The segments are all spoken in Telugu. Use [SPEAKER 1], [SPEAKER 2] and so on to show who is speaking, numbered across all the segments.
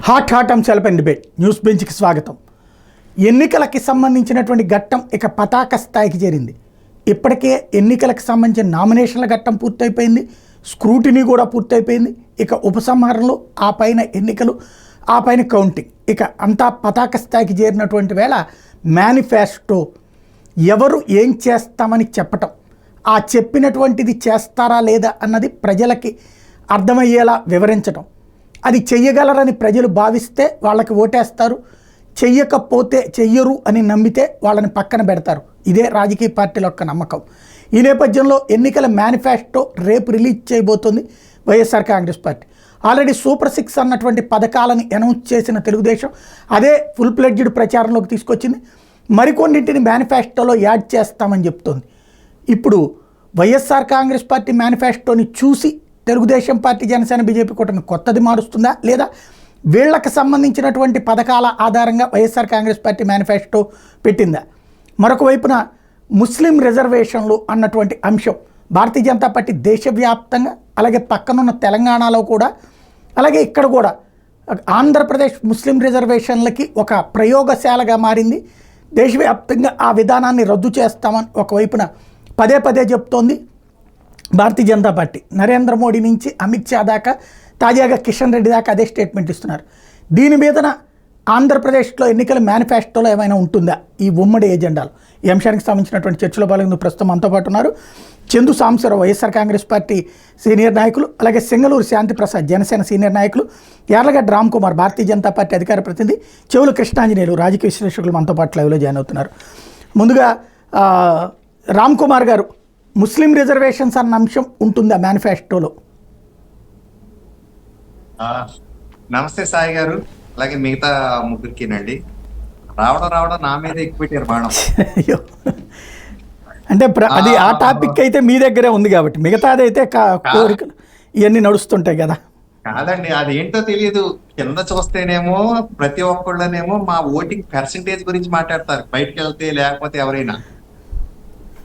[SPEAKER 1] హాట్ అంశాలపై డిబేట్ న్యూస్ బెంచ్కి స్వాగతం. ఎన్నికలకి సంబంధించినటువంటి ఘట్టం ఇక పతాక స్థాయికి చేరింది. ఇప్పటికే ఎన్నికలకు సంబంధించిన నామినేషన్ల ఘట్టం పూర్తయిపోయింది, స్క్రూటినీ కూడా పూర్తయిపోయింది. ఇక ఉపసంహారంలో ఆ పైన ఎన్నికలు, ఆ పైన కౌంటింగ్, ఇక అంతా పతాక స్థాయికి చేరినటువంటి వేళ మేనిఫెస్టో ఎవరు ఏం చేస్తామని చెప్పటం, ఆ చెప్పినటువంటిది చేస్తారా లేదా అన్నది ప్రజలకి అర్థమయ్యేలా వివరించటం, అది చెయ్యగలరని ప్రజలు భావిస్తే వాళ్ళకి ఓటేస్తారు, చెయ్యకపోతే చెయ్యరు అని నమ్మితే వాళ్ళని పక్కన పెడతారు. ఇదే రాజకీయ పార్టీల యొక్క నమ్మకం. ఈ నేపథ్యంలో ఎన్నికల మేనిఫెస్టో రేపు రిలీజ్ చేయబోతోంది YSR Congress party. Already super 6 అన్నటువంటి పథకాలను అనౌన్స్ చేసిన తెలుగుదేశం అదే ఫుల్ ప్లెడ్జ్డ్ ప్రచారంలోకి తీసుకొచ్చింది. మరికొన్నింటిని మేనిఫెస్టోలో యాడ్ చేస్తామని చెప్తోంది. ఇప్పుడు వైఎస్ఆర్ కాంగ్రెస్ పార్టీ మేనిఫెస్టోని చూసి తెలుగుదేశం పార్టీ, జనసేన, బీజేపీ కూటమి కొత్తది మారుస్తుందా, లేదా వీళ్లకు సంబంధించినటువంటి పథకాల ఆధారంగా వైఎస్ఆర్ కాంగ్రెస్ పార్టీ మేనిఫెస్టో పెట్టిందా? మరొక వైపున ముస్లిం రిజర్వేషన్లు అన్నటువంటి అంశం భారతీయ జనతా పార్టీ దేశవ్యాప్తంగా, అలాగే పక్కనున్న తెలంగాణలో కూడా, అలాగే ఇక్కడ కూడా ఆంధ్రప్రదేశ్ ముస్లిం రిజర్వేషన్లకి ఒక ప్రయోగశాలగా మారింది. దేశవ్యాప్తంగా ఆ విధానాన్ని రద్దు చేస్తామని ఒకవైపున పదే పదే చెప్తోంది భారతీయ జనతా పార్టీ. నరేంద్ర మోడీ నుంచి అమిత్ షా దాకా, తాజాగా కిషన్ రెడ్డి దాకా అదే స్టేట్మెంట్ ఇస్తున్నారు. దీని మీదన ఆంధ్రప్రదేశ్లో ఎన్నికల మేనిఫెస్టోలో ఏమైనా ఉంటుందా ఈ ఉమ్మడి ఎజెండాలో? ఈ అంశానికి సంబంధించినటువంటి చర్చలో పాల్గొంటూ ప్రస్తుతం మనతో పాటు ఉన్నారు చందు సాంబశివరావు, వైఎస్ఆర్ కాంగ్రెస్ పార్టీ సీనియర్ నాయకులు, అలాగే సింగళూరు శాంతిప్రసాద్, జనసేన సీనియర్ నాయకులు, యార్లగడ్డ రామ్ కుమార్, భారతీయ జనతా పార్టీ అధికార ప్రతినిధి, చెవులు కృష్ణాంజనేయులు, రాజకీయ విశ్లేషకులు మనతో పాటు లైవ్లో జాయిన్ అవుతున్నారు. ముందుగా రామ్ కుమార్ గారు, ముస్లిం రిజర్వేషన్స్ అన్న అంశం ఉంటుందా మేనిఫెస్టోలో?
[SPEAKER 2] నమస్తే సాయి గారు, అలాగే మిగతా ముగ్గురికినండి. రావడం నా మీద ఎక్కువ పెట్టారు బాణం.
[SPEAKER 1] అంటే అది ఆ టాపిక్ అయితే మీ దగ్గరే ఉంది కాబట్టి, మిగతాది అయితే కోరికలు ఇవన్నీ నడుస్తుంటాయి కదా.
[SPEAKER 2] కాదండి, అది ఏంటో తెలియదు. కింద చూస్తేనేమో ప్రతి ఒక్కళ్ళనేమో మా ఓటింగ్ పర్సంటేజ్ గురించి మాట్లాడతారు, బయటకు వెళ్తే లేకపోతే ఎవరైనా.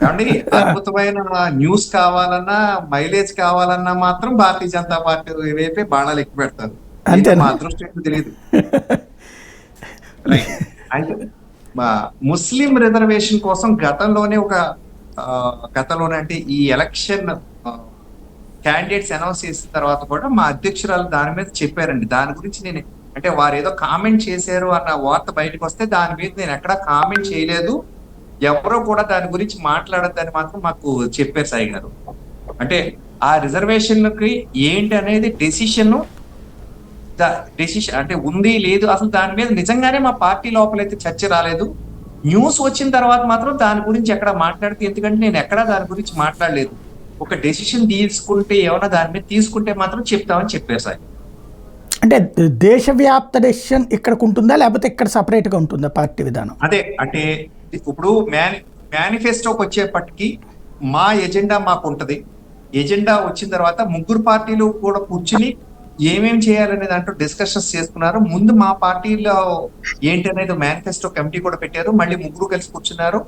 [SPEAKER 2] కాబట్టి అద్భుతమైన న్యూస్ కావాలన్నా, మైలేజ్ కావాలన్నా మాత్రం భారతీయ జనతా పార్టీ వైపే బాణాలు ఎక్కువ పెడతారు.
[SPEAKER 1] అంతే,
[SPEAKER 2] మా అదృష్టం తెలియదు. అంటే ముస్లిం రిజర్వేషన్ కోసం గతంలోనే అంటే ఈ ఎలక్షన్ క్యాండిడేట్స్ అనౌన్స్ చేసిన తర్వాత కూడా మా అధ్యక్షురాలు దాని మీద చెప్పారండి. దాని గురించి నేను, అంటే వారు ఏదో కామెంట్ చేశారు అన్న వార్త బయటకు వస్తే దాని మీద నేను ఎక్కడా కామెంట్ చేయలేదు, ఎవరో కూడా దాని గురించి మాట్లాడద్దని మాత్రం మాకు చెప్పారు సాయి గారు. అంటే ఆ రిజర్వేషన్ కి ఏంటి అనేది డెసిషన్ అంటే ఉంది లేదు, అసలు దాని మీద నిజంగానే మా పార్టీ లోపలైతే చర్చ రాలేదు. న్యూస్ వచ్చిన తర్వాత మాత్రం దాని గురించి ఎక్కడ మాట్లాడితే, ఎందుకంటే నేను ఎక్కడా దాని గురించి మాట్లాడలేదు. ఒక డెసిషన్ తీసుకుంటే ఏమైనా దాని మీద తీసుకుంటే మాత్రం చెప్తామని చెప్పారు సార్.
[SPEAKER 1] అంటే దేశవ్యాప్త డెసిషన్ ఇక్కడికి ఉంటుందా, లేకపోతే ఇక్కడ సపరేట్ గా ఉంటుందా పార్టీ విధానం?
[SPEAKER 2] అదే, అంటే ఇప్పుడు మేనిఫెస్టోకి వచ్చేపటికి మా ఎజెండా మాకు ఉంటది. ఎజెండా వచ్చిన తర్వాత ముగ్గురు పార్టీలు కూడా కూర్చుని ఏమేం చేయాలనే దాంట్లో డిస్కషన్స్ చేసుకున్నారు. ముందు మా పార్టీలో ఏంటి అనేది మేనిఫెస్టో కమిటీ కూడా పెట్టారు, మళ్ళీ ముగ్గురు కలిసి కూర్చున్నారు.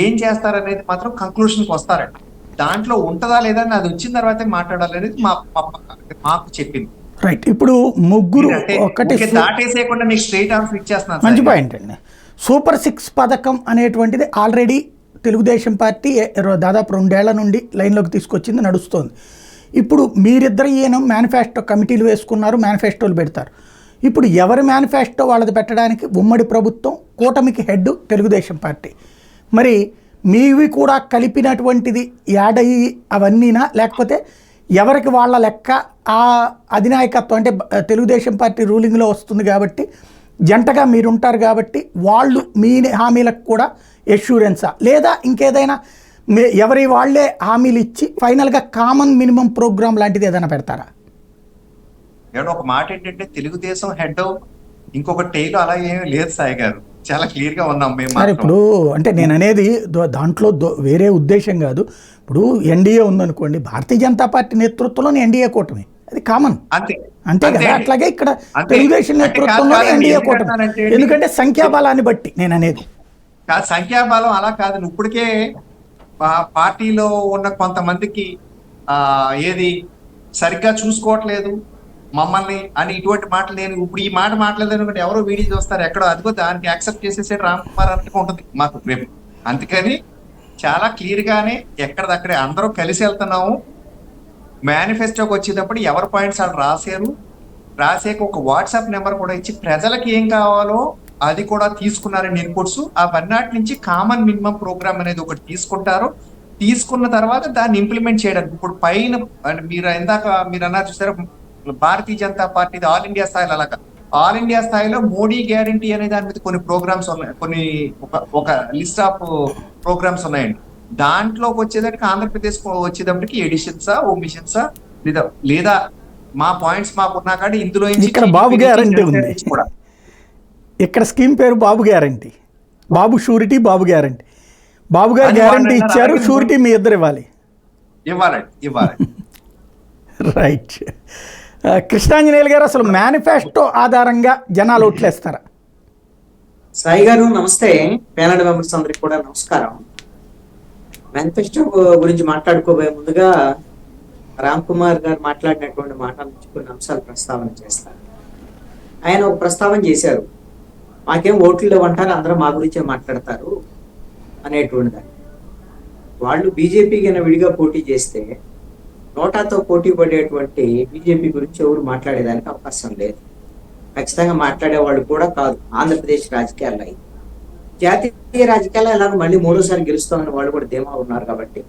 [SPEAKER 2] ఏం చేస్తారనేది మాత్రం కంక్లూషన్కి వస్తారంట. దాంట్లో ఉంటదా లేదా అని అది వచ్చిన తర్వాతే మాట్లాడాలనేది మాకు చెప్పింది.
[SPEAKER 1] రైట్. ఇప్పుడు ముగ్గురు ఒకటి
[SPEAKER 2] దాటేసేయకుండా మీకు స్ట్రైట్ ఆన్సర్ ఇచ్చేస్తున్నాను.
[SPEAKER 1] మంచి పాయింట్ అండి. సూపర్ 6 పథకం అనేటువంటిది ఆల్రెడీ తెలుగుదేశం పార్టీ దాదాపు 2 ఏళ్ల నుండి లైన్లోకి తీసుకొచ్చింది, నడుస్తోంది. ఇప్పుడు మీరిద్దరు ఈయన మేనిఫెస్టో కమిటీలు వేసుకున్నారు, మేనిఫెస్టోలు పెడతారు. ఇప్పుడు ఎవరి మేనిఫెస్టో వాళ్ళది పెట్టడానికి ఉమ్మడి ప్రభుత్వం, కూటమికి హెడ్ తెలుగుదేశం పార్టీ. మరి మీవి కూడా కలిపినటువంటిది యాడ్ అయ్యి అవన్నీనా, లేకపోతే ఎవరికి వాళ్ళ లెక్క ఆ అధినాయకత్వం, అంటే తెలుగుదేశం పార్టీ రూలింగ్లో వస్తుంది కాబట్టి జంటగా మీరుంటారు కాబట్టి వాళ్ళు మీ హామీలకు కూడా ఎష్యూరెన్సా, లేదా ఇంకేదైనా ఎవరి వాళ్లే హామీలు ఇచ్చి ఫైనల్గా కామన్ మినిమం ప్రోగ్రామ్ లాంటిది ఏదైనా పెడతారా?
[SPEAKER 2] ఒక మాట ఏంటంటే, తెలుగుదేశం హెడ్ ఇంకొక టైల్ అలా ఏమీ లేదు సాయి గారు, చాలా క్లియర్ గా ఉన్నాం మేము.
[SPEAKER 1] ఇప్పుడు అంటే నేను అనేది దాంట్లో వేరే ఉద్దేశం కాదు. ఇప్పుడు ఎన్డీఏ ఉందనుకోండి, భారతీయ జనతా పార్టీ నేతృత్వంలోని ఎన్డీఏ కూటమి, అది కామన్, అంతే కదా. అట్లాగే ఇక్కడ తెలుగుదేశం నేతృత్వంలో ఎన్డీఏ కూటమి, ఎందుకంటే సంఖ్యాబలాన్ని బట్టి నేను అనేది.
[SPEAKER 2] సంఖ్యాబలం అలా కాదు, ఇప్పటికే పార్టీలో ఉన్న కొంతమందికి ఏది సరిగ్గా చూసుకోవట్లేదు, మమ్మల్ని అని ఇటువంటి మాటలు నేను ఇప్పుడు ఈ మాట మాట్లాడలేదు ఎవరో వీడియో చూస్తారు ఎక్కడో అదిగో దానికి యాక్సెప్ట్ చేసేసాడు రామ్ కుమార్ అన్నట్టుగా ఉంటుంది మాకు రేపు. అందుకని చాలా క్లియర్ గానే ఎక్కడిదక్కడే అందరూ కలిసి వెళ్తున్నాము. మేనిఫెస్టోకి వచ్చేటప్పుడు ఎవరి పాయింట్స్ వాళ్ళు రాసాక ఒక వాట్సాప్ నెంబర్ కూడా ఇచ్చి ప్రజలకు ఏం కావాలో అది కూడా తీసుకున్నారని ఇన్పుట్స్. అవన్నిటి నుంచి కామన్ మినిమం ప్రోగ్రామ్ అనేది ఒకటి తీసుకున్న తర్వాత దాన్ని ఇంప్లిమెంట్ చేయడానికి ఇప్పుడు పైన మీరు అన్నారు చూసారు Bharatiya Janata party all India స్థాయిలో అలాగా ఆల్ ఇండియా స్థాయిలో మోడీ గ్యారంటీ అనే దాని మీద కొన్ని ప్రోగ్రామ్స్ ఉన్నాయి, ఒక లిస్ట్ ఆఫ్ ప్రోగ్రామ్స్ ఉన్నాయండి. దాంట్లోకి వచ్చేదానికి ఆంధ్రప్రదేశ్ వచ్చేటప్పటికి ఎడిషన్సా ఓమిషన్సా లేదా మా పాయింట్స్ మాకున్నా కానీ ఇందులో
[SPEAKER 1] ఇక్కడ బాబు గ్యారంటీ ఉంది. ఇక్కడ స్కీమ్ పేరు బాబు గ్యారంటీ, బాబు షూరిటీ, బాబు గ్యారంటీ. బాబు గారు గ్యారంటీ ఇచ్చారు, షూరిటీ మీ ఇద్దరు ఇవ్వాలి. రైట్. కృష్ణాంజనేయులు గారు, అసలు మేనిఫెస్టో ఆధారంగా జనాలు ఓట్లేస్తారా?
[SPEAKER 3] సాయి గారు నమస్తే, ప్యానల్ మెంబర్స్ అందరికి కూడా నమస్కారం. మేనిఫెస్టో గురించి మాట్లాడుకోబోయే ముందుగా రామ్ కుమార్ గారు మాట్లాడినటువంటి మాటల నుంచి కొన్ని అంశాలు ప్రస్తావన చేస్తారు. ఆయన ఒక ప్రస్తావన చేశారు, మాకేం ఓట్లు లేవంటారు, అందరూ మా గురించే మాట్లాడతారు అనేటువంటి దాన్ని. వాళ్ళు బీజేపీ కన్నా విడిగా పోటీ చేస్తే నోటాతో పోటీ పడేటువంటి బీజేపీ గురించి ఎవరు మాట్లాడేదానికి అవకాశం లేదు. ఖచ్చితంగా మాట్లాడే వాళ్ళు కూడా కాదు. ఆంధ్రప్రదేశ్ రాజకీయాల్లో అయింది, జాతీయ రాజకీయాల్లో ఎలాగో మళ్ళీ మూడోసారి గెలుస్తామని వాళ్ళు కూడా ధీమా ఉన్నారు. కాబట్టి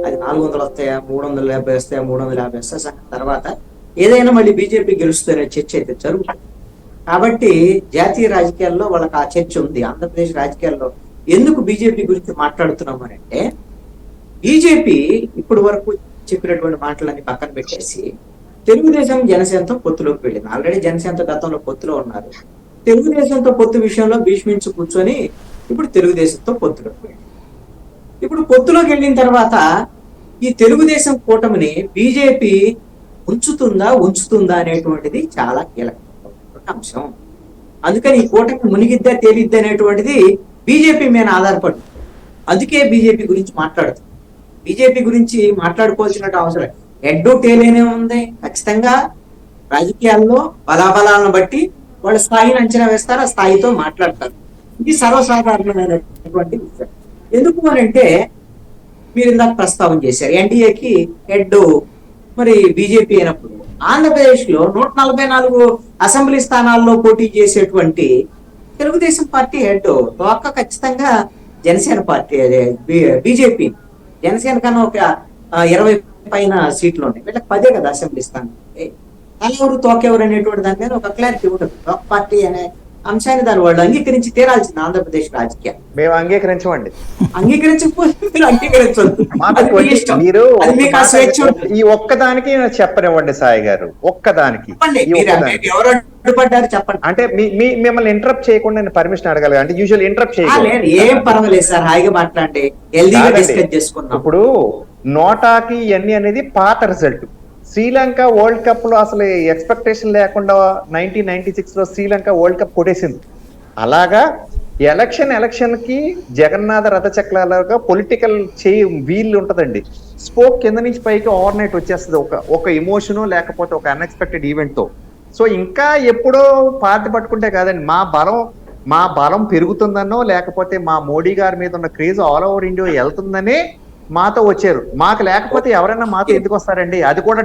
[SPEAKER 3] అది 400 వస్తాయా, 350 వస్తాయా, 350 వస్తాయా, తర్వాత ఏదైనా మళ్ళీ బీజేపీ గెలుస్తుందనే చర్చ అయితే జరుగుతుంది. కాబట్టి జాతీయ రాజకీయాల్లో వాళ్ళకి ఆ చర్చ ఉంది. ఆంధ్రప్రదేశ్ రాజకీయాల్లో ఎందుకు బీజేపీ గురించి మాట్లాడుతున్నాం అని అంటే, బీజేపీ ఇప్పుడు వరకు చెప్పినటువంటి మాటలన్నీ పక్కన పెట్టేసి తెలుగుదేశం జనసేనతో పొత్తులోకి వెళ్ళింది. ఆల్రెడీ జనసేనతో గతంలో పొత్తులో ఉన్నారు. తెలుగుదేశంతో పొత్తు విషయంలో భీష్మించి కూర్చొని ఇప్పుడు తెలుగుదేశంతో పొత్తులోకి వెళ్ళింది. ఇప్పుడు పొత్తులోకి వెళ్ళిన తర్వాత ఈ తెలుగుదేశం కూటమిని బీజేపీ ఉంచుతుందా అనేటువంటిది చాలా కీలకమైన అంశం. అందుకని ఈ కూటమి మునిగిద్దా తేలిద్దా అనేటువంటిది బీజేపీ మీద ఆధారపడి, అందుకే బీజేపీ గురించి మాట్లాడుతుంది. బీజేపీ గురించి మాట్లాడుకోవాల్సిన అవసరం ఎడ్డు టేలేనే ఉంది. ఖచ్చితంగా రాజకీయాల్లో బలాబలాలను బట్టి వాళ్ళ స్థాయిని అంచనా వేస్తారు, ఆ స్థాయితో మాట్లాడతారు. ఇది సర్వసాధారణమైనటువంటి విషయం. ఎందుకు అని అంటే, మీరు ఇందాక ప్రస్తావన చేశారు ఎన్డీఏకి హెడ్ మరి బీజేపీ అయినప్పుడు ఆంధ్రప్రదేశ్ లో 144 అసెంబ్లీ స్థానాల్లో పోటీ చేసేటువంటి తెలుగుదేశం పార్టీ హెడ్ తోక ఖచ్చితంగా జనసేన పార్టీ, అదే బీజేపీ. జనసేన కన్నా ఒక 20 పైన సీట్లు ఉన్నాయి, వీళ్ళకి 10 కదా అసెంబ్లీ స్థానం. ఎవరు తోకెవరు అనేటువంటి దాని మీద ఒక క్లారిటీ ఉంటుంది. తోక పార్టీ అనే అంశాన్ని దాని వాళ్ళు అంగీకరించి తీరాల్సింది ఆంధ్రప్రదేశ్ రాజకీయాలు.
[SPEAKER 4] మేము అంగీకరించమండి,
[SPEAKER 3] అంగీకరించకపోతే మీరు అంగీకరించండి.
[SPEAKER 4] ఈ ఒక్కదానికి చెప్పనివ్వండి సాయి గారు, ఒక్కదానికి
[SPEAKER 3] ఎవరు అడ్డుపడ్డారు చెప్పండి.
[SPEAKER 4] అంటే మిమ్మల్ని ఇంటరప్ట్ చేయకుండా నేను పర్మిషన్ అడగాలి అంటే యూజువల్ ఇంటరప్ట్
[SPEAKER 3] చేయాలి. ఏం పర్వాలేదు సార్, హాయిగా మాట్లాడండి, హెల్దీగా డిస్కస్ చేసుకున్నాం.
[SPEAKER 4] ఇప్పుడు నోటాకి ఇవన్నీ అనేది పాత రిజల్ట్. శ్రీలంక వరల్డ్ కప్ లో అసలు ఎక్స్పెక్టేషన్ లేకుండా 1996 లో శ్రీలంక వరల్డ్ కప్ కొట్టేసింది. అలాగా ఎలక్షన్ కి జగన్నాథ రథచక్రాలుగా పొలిటికల్ వీల్ ఉంటదండి. స్పోక్ కింద నుంచి పైకి ఓవర్ నైట్ వచ్చేస్తుంది ఒక ఎమోషను లేకపోతే ఒక అన్ఎక్స్పెక్టెడ్ ఈవెంట్ తో. సో ఇంకా ఎప్పుడో పార్టీ పట్టుకుంటే కాదండి, మా బలం పెరుగుతుందనో లేకపోతే మా మోడీ గారి మీద ఉన్న క్రేజ్ ఆల్ ఓవర్ ఇండియా వెళ్తుందనే మాతో వచ్చారు. మాకు లేకపోతే ఎవరైనా మాతో ఎందుకు వస్తారండి? అది కూడా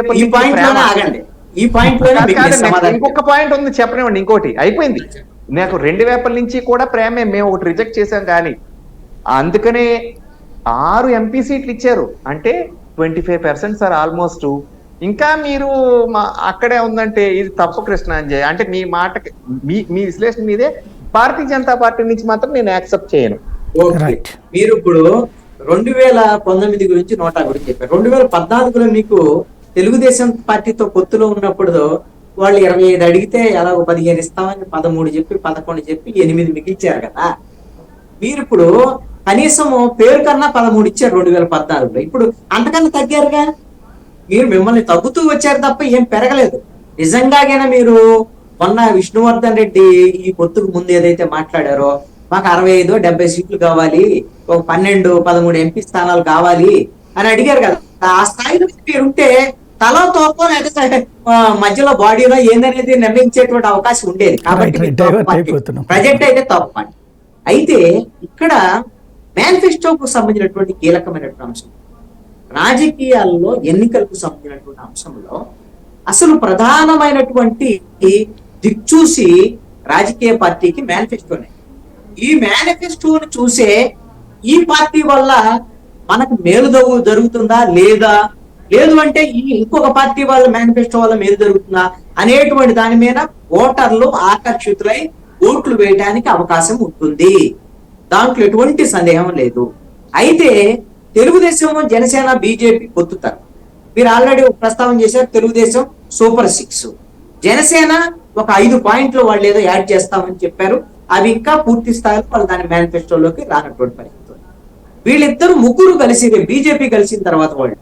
[SPEAKER 4] 2000 ఇంకొక పాయింట్ ఉంది చెప్పనివ్వండి. ఇంకోటి అయిపోయింది, నాకు 2000 నుంచి కూడా ప్రేమే, మేము ఒకటి రిజెక్ట్ చేసాం. కానీ అందుకనే 6 ఎంపీ సీట్లు ఇచ్చారు అంటే 25% సార్ ఆల్మోస్ట్. ఇంకా మీరు అక్కడే ఉందంటే ఇది తప్పు కృష్ణాంజయ్. అంటే మీ మాటకి మీ విశ్లేషణ మీదే భారతీయ జనతా పార్టీ నుంచి మాత్రం నేను యాక్సెప్ట్ చేయను.
[SPEAKER 3] మీరు ఇప్పుడు 2019 గురించి నోటా గురించి చెప్పారు. 2014లో మీకు తెలుగుదేశం పార్టీతో పొత్తులో ఉన్నప్పుడు వాళ్ళు 25 అడిగితే ఎలాగో 15 ఇస్తామని 13 చెప్పి 11 చెప్పి 8 మిగిల్చారు కదా. మీరు ఇప్పుడు కనీసం పేరు కన్నా 13 ఇచ్చారు 2014లో. ఇప్పుడు అంతకన్నా తగ్గారుగా. మీరు మిమ్మల్ని తగ్గుతూ వచ్చారు తప్ప ఏం పెరగలేదు. నిజంగానే మీరు మొన్న విష్ణువర్ధన్ రెడ్డి ఈ పొత్తుకు ముందు ఏదైతే మాట్లాడారో, మాకు 65-70 సీట్లు కావాలి, ఒక 12-13 ఎంపీ స్థానాలు కావాలి అని అడిగారు కదా. ఆ స్థాయిలో మీరుంటే తల తోకో లేకపోతే మధ్యలో బాడీలో ఏందనేది నిర్ణయించేటువంటి అవకాశం ఉండేది. కాబట్టి
[SPEAKER 1] Right, divert అయిపోతున్నాం.
[SPEAKER 3] ప్రజెంట్ అయితే తప్పు పార్టీ. అయితే ఇక్కడ మేనిఫెస్టోకు సంబంధించినటువంటి కీలకమైనటువంటి అంశం, రాజకీయాల్లో ఎన్నికలకు సంబంధించినటువంటి అంశంలో అసలు ప్రధానమైనటువంటి దిక్చూసి రాజకీయ పార్టీకి మేనిఫెస్టోనే. ఈ మేనిఫెస్టోను చూసే ఈ పార్టీ వల్ల మనకు మేలు జరుగుతుందా లేదా, లేదు అంటే ఈ ఇంకొక పార్టీ వాళ్ళ మేనిఫెస్టో వల్ల మేలు జరుగుతుందా అనేటువంటి దాని మీద ఓటర్లు ఆకర్షితులై ఓట్లు వేయడానికి అవకాశం ఉంటుంది. దాంట్లో ఎటువంటి సందేహం లేదు. అయితే తెలుగుదేశం, జనసేన, బీజేపీ పొత్తుతారు. మీరు ఆల్రెడీ ప్రస్తావన చేశారు, తెలుగుదేశం సూపర్ 6, జనసేన ఒక 5 పాయింట్లు వాళ్ళు ఏదో యాడ్ చేస్తామని చెప్పారు. అవి ఇంకా పూర్తి స్థాయిలో వాళ్ళు దాని మేనిఫెస్టోలోకి రానటువంటి పరిస్థితి. వీళ్ళిద్దరు ముగ్గురు కలిసి, బీజేపీ కలిసిన తర్వాత వాళ్ళు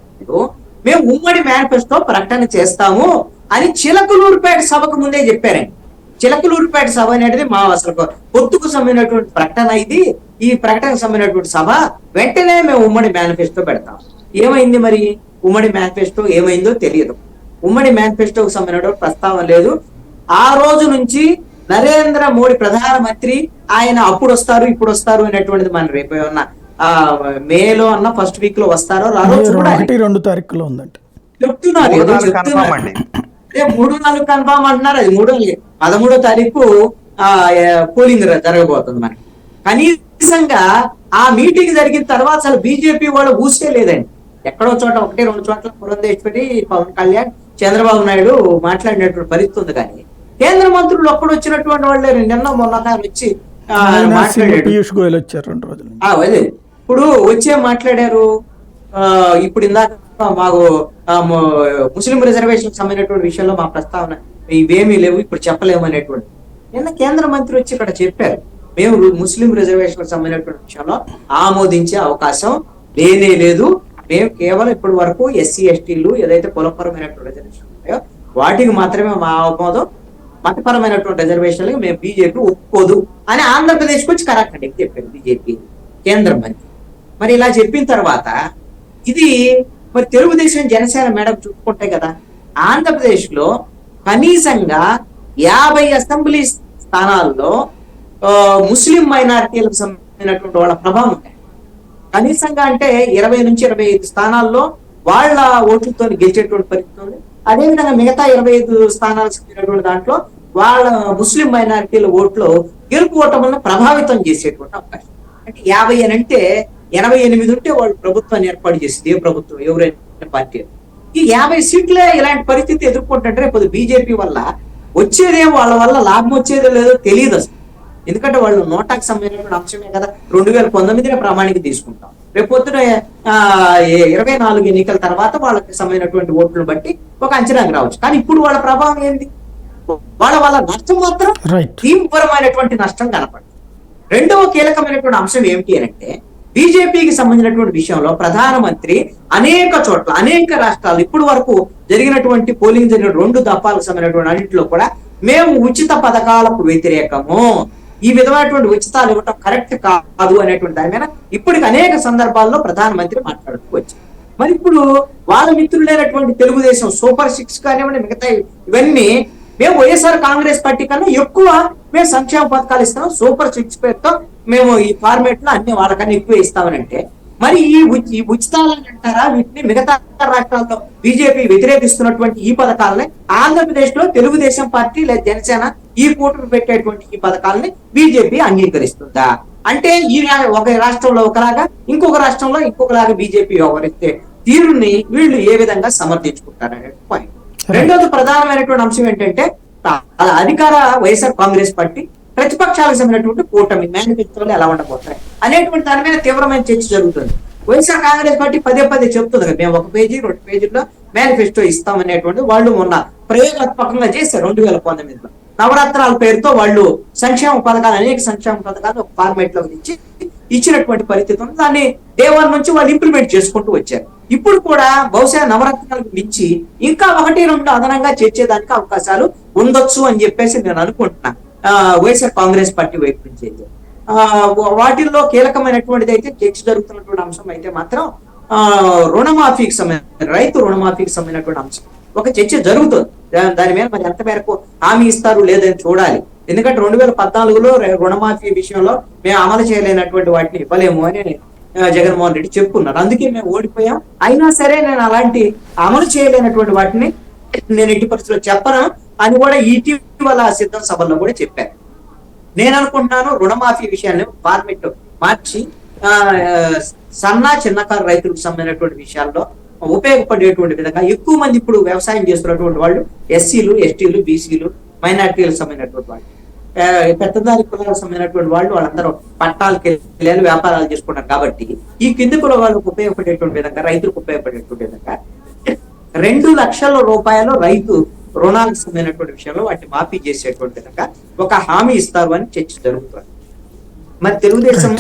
[SPEAKER 3] మేము ఉమ్మడి మేనిఫెస్టో ప్రకటన చేస్తాము అని చిలకలూరుపేట సభకు ముందే చెప్పారండి. చిలకలూరుపేట సభ అనేది మా అసలు పొత్తుకు సంబంధించినటువంటి ప్రకటన. ఈ ప్రకటనకు సంబంధించినటువంటి సభ. వెంటనే మేము ఉమ్మడి మేనిఫెస్టో పెడతాం. ఏమైంది మరి? ఉమ్మడి మేనిఫెస్టో ఏమైందో తెలియదు. ఉమ్మడి మేనిఫెస్టోకు సంబంధించిన ప్రస్తావన లేదు. ఆ రోజు నుంచి నరేంద్ర మోడీ ప్రధానమంత్రి ఆయన అప్పుడు వస్తారు ఇప్పుడు వస్తారు అనేటువంటిది మనం రేపు ఏమన్నా మేలో అన్న ఫస్ట్ వీక్ లో వస్తారో రారో చూడాలి.
[SPEAKER 1] 1-2 తారీఖులో ఉందంట
[SPEAKER 3] చెప్తున్నారు. 3-4 కన్ఫామ్ అంటున్నారు. అది 13వ తారీఖు పోలింగ్ జరగబోతుంది మనకి. కనీసంగా ఆ మీటింగ్ జరిగిన తర్వాత అసలు బీజేపీ వాళ్ళు ఊసే లేదండి. ఎక్కడో చోట 1-2 చోట్ల పురంధేశ్వరి, పవన్ కళ్యాణ్, చంద్రబాబు నాయుడు మాట్లాడినటువంటి పరిస్థితి ఉంది. కానీ కేంద్ర మంత్రులు ఒక్కడు వచ్చినటువంటి వాళ్ళే. నిన్న మొన్న వచ్చి మాట్లాడాడు.
[SPEAKER 1] పీయూష్ గోయల్ వచ్చారు 2 రోజులు.
[SPEAKER 3] అదే ఇప్పుడు వచ్చే మాట్లాడారు. ఇప్పుడు ఇందాక మాకు ముస్లిం రిజర్వేషన్ సంబంధించినటువంటి విషయంలో మా ప్రస్తావన ఇవేమీ లేవు, ఇప్పుడు చెప్పలేము అనేటువంటి. నిన్న కేంద్ర మంత్రి వచ్చి ఇక్కడ చెప్పారు, మేము ముస్లిం రిజర్వేషన్ సంబంధించినటువంటి విషయంలో ఆమోదించే అవకాశం లేనే లేదు. మేము కేవలం ఇప్పటి వరకు ఎస్సీ ఎస్టీలు ఏదైతే కులపరమైనటువంటి రిజర్వేషన్ ఉన్నాయో వాటికి మాత్రమే మా ఆమోదం, మతపరమైనటువంటి రిజర్వేషన్లకు మేము బీజేపీ ఒప్పుకోదు అని ఆంధ్రప్రదేశ్కి వచ్చి కరాఖండి చెప్పారు బీజేపీ కేంద్ర మంత్రి. మరి ఇలా చెప్పిన తర్వాత ఇది మరి తెలుగుదేశం, జనసేన మేడం చూసుకుంటే కదా, ఆంధ్రప్రదేశ్ లో కనీసంగా 50 అసెంబ్లీ స్థానాల్లో ముస్లిం మైనారిటీలకు సంబంధించినటువంటి వాళ్ళ ప్రభావం ఉంది. కనీసంగా అంటే 20 నుంచి 25 స్థానాల్లో వాళ్ళ ఓట్లతో గెలిచేటువంటి పరిస్థితి ఉంది. అదేవిధంగా మిగతా 25 స్థానాలకు చెందినటువంటి దాంట్లో వాళ్ళ ముస్లిం మైనారిటీల ఓట్లు గెలుపు ఓటములను ప్రభావితం చేసేటువంటి అవకాశం. అంటే 50 అని అంటే 88 ఉంటే వాళ్ళు ప్రభుత్వాన్ని ఏర్పాటు చేసింది ఏ ప్రభుత్వం, ఎవరైనా పార్టీ. ఈ 50 సీట్లే ఇలాంటి పరిస్థితి ఎదుర్కొంటుంటే రేపు బీజేపీ వల్ల వచ్చేదేం, వాళ్ళ వల్ల లాభం వచ్చేదో లేదో తెలియదు అసలు. ఎందుకంటే వాళ్ళు నోటాకు సంబంధించిన అంశమే కదా. 2019 ప్రామాణిక తీసుకుంటాం. రేపు పొద్దున 24 ఎన్నికల తర్వాత వాళ్ళకి సంబంధించినటువంటి ఓట్లను బట్టి ఒక అంచనాకు రావచ్చు. కానీ ఇప్పుడు వాళ్ళ ప్రభావం ఏంది? వాళ్ళ నష్టం మాత్రం తీవ్రమైనటువంటి నష్టం కనపడుతుంది. రెండవ కీలకమైనటువంటి అంశం ఏమిటి అంటే, బీజేపీకి సంబంధించినటువంటి విషయంలో ప్రధానమంత్రి అనేక చోట్ల అనేక రాష్ట్రాలు ఇప్పుడు వరకు జరిగినటువంటి పోలింగ్ జరిగిన 2 దఫాలకు సంబంధించినటువంటి అన్నింటిలో కూడా మేము ఉచిత పథకాలకు వ్యతిరేకము, ఈ విధమైనటువంటి ఉచితాలు ఇవ్వటం కరెక్ట్ కాదు అనేటువంటి దాని మీద ఇప్పటికి అనేక సందర్భాల్లో ప్రధానమంత్రి మాట్లాడుతూ వచ్చారు. మరి ఇప్పుడు వాళ్ళ మిత్రులైనటువంటి తెలుగుదేశం సూపర్ 6 కానివ్వండి, మిగతా ఇవన్నీ మేము వైఎస్ఆర్ కాంగ్రెస్ పార్టీ కన్నా ఎక్కువ మేము సంక్షేమ పథకాలు ఇస్తాం, సూపర్ 6 పేరుతో మేము ఈ ఫార్మేట్ లో అన్ని వాళ్ళకన్నా ఎక్కువ ఇస్తామని అంటే, మరి ఈ ఉచితాలని అంటారా వీటిని? మిగతా రాష్ట్రాల్లో బీజేపీ వ్యతిరేకిస్తున్నటువంటి ఈ పథకాలని ఆంధ్రప్రదేశ్ లో తెలుగుదేశం పార్టీ లేదా జనసేన ఈ కూటమి పెట్టేటువంటి ఈ పథకాలని బీజేపీ అంగీకరిస్తుందా? అంటే ఈ ఒక రాష్ట్రంలో ఒకలాగా, ఇంకొక రాష్ట్రంలో ఇంకొకలాగా బీజేపీ వ్యవహరిస్తే తీరుని వీళ్ళు ఏ విధంగా సమర్థించుకుంటారనే పాయింట్. రెండోది ప్రధానమైనటువంటి అంశం ఏంటంటే, అధికార వైఎస్ఆర్ కాంగ్రెస్ పార్టీ ప్రతిపక్షాలకు సంబంధించినటువంటి కూటమి మేనిఫెస్టోలు ఎలా ఉండబోతాయి అనేటువంటి దాని మీద తీవ్రమైన చర్చ జరుగుతుంది. వైఎస్ఆర్ కాంగ్రెస్ పార్టీ పదే చెప్తుంది కదా, మేము 1 పేజీ 2 పేజీల్లో మేనిఫెస్టో ఇస్తామనేటువంటి వాళ్ళు మొన్న ప్రయోగాత్మకంగా చేశారు. 2019లో నవరాత్రాల పేరుతో వాళ్ళు సంక్షేమ పథకాలు, అనేక సంక్షేమ పథకాలు ఒక ఫార్మేట్ లో ఇచ్చినటువంటి పరిస్థితి ఉంది. దాన్ని డే 1 నుంచి వాళ్ళు ఇంప్లిమెంట్ చేసుకుంటూ వచ్చారు. ఇప్పుడు కూడా బహుశా నవరత్నాలకు మించి ఇంకా 1-2 అదనంగా చేర్చేదానికి అవకాశాలు ఉండొచ్చు అని చెప్పేసి నేను అనుకుంటున్నా వైఎస్ఆర్ కాంగ్రెస్ పార్టీ వైపు నుంచి. అయితే వాటిల్లో కీలకమైనటువంటిది అయితే చర్చ జరుగుతున్నటువంటి అంశం అయితే మాత్రం రుణమాఫీకి సంబంధించిన రైతు రుణమాఫీకి సంబంధించినటువంటి అంశం ఒక చర్చ జరుగుతుంది. దాని మీద మరి ఎంత మేరకు హామీ ఇస్తారు లేదని చూడాలి. ఎందుకంటే 2014లో రుణమాఫీ విషయంలో మేము అమలు చేయలేనటువంటి వాటిని ఇవ్వలేము అని జగన్మోహన్ రెడ్డి చెప్పుకున్నారు. అందుకే మేము ఓడిపోయాం. అయినా సరే నేను అలాంటి అమలు చేయలేనటువంటి వాటిని నేను ఎట్టి పరిస్థితుల్లో చెప్పను అని కూడా ఇటీవల సిద్ధం సభల్లో కూడా చెప్పారు. నేను అనుకుంటున్నాను రుణమాఫీ విషయాన్ని ఫార్మెట్ మార్చి సన్న చిన్నకారు రైతులకు సంబంధించినటువంటి విషయాల్లో ఉపయోగపడేటువంటి విధంగా ఎక్కువ మంది ఇప్పుడు వ్యవసాయం చేస్తున్నటువంటి వాళ్ళు ఎస్సీలు, ఎస్టీలు, బీసీలు, మైనార్టీలకు సంబంధించినటువంటి వాళ్ళు, పెద్దదారి కులాలకు సంబంధించినటువంటి వాళ్ళందరూ పట్టాలకు వెళ్ళి వ్యాపారాలు చేసుకున్నారు. కాబట్టి ఈ కింది కుల వాళ్ళకు ఉపయోగపడేటువంటి విధంగా, రైతులకు ఉపయోగపడేటువంటి విధంగా 2 లక్షల రూపాయలు రైతు రుణాలకు సంబంధించినటువంటి విషయంలో వాటిని మాఫీ చేసేటువంటి విధంగా ఒక హామీ ఇస్తారు అని చర్చ జరుగుతుంది. మరి తెలుగుదేశం,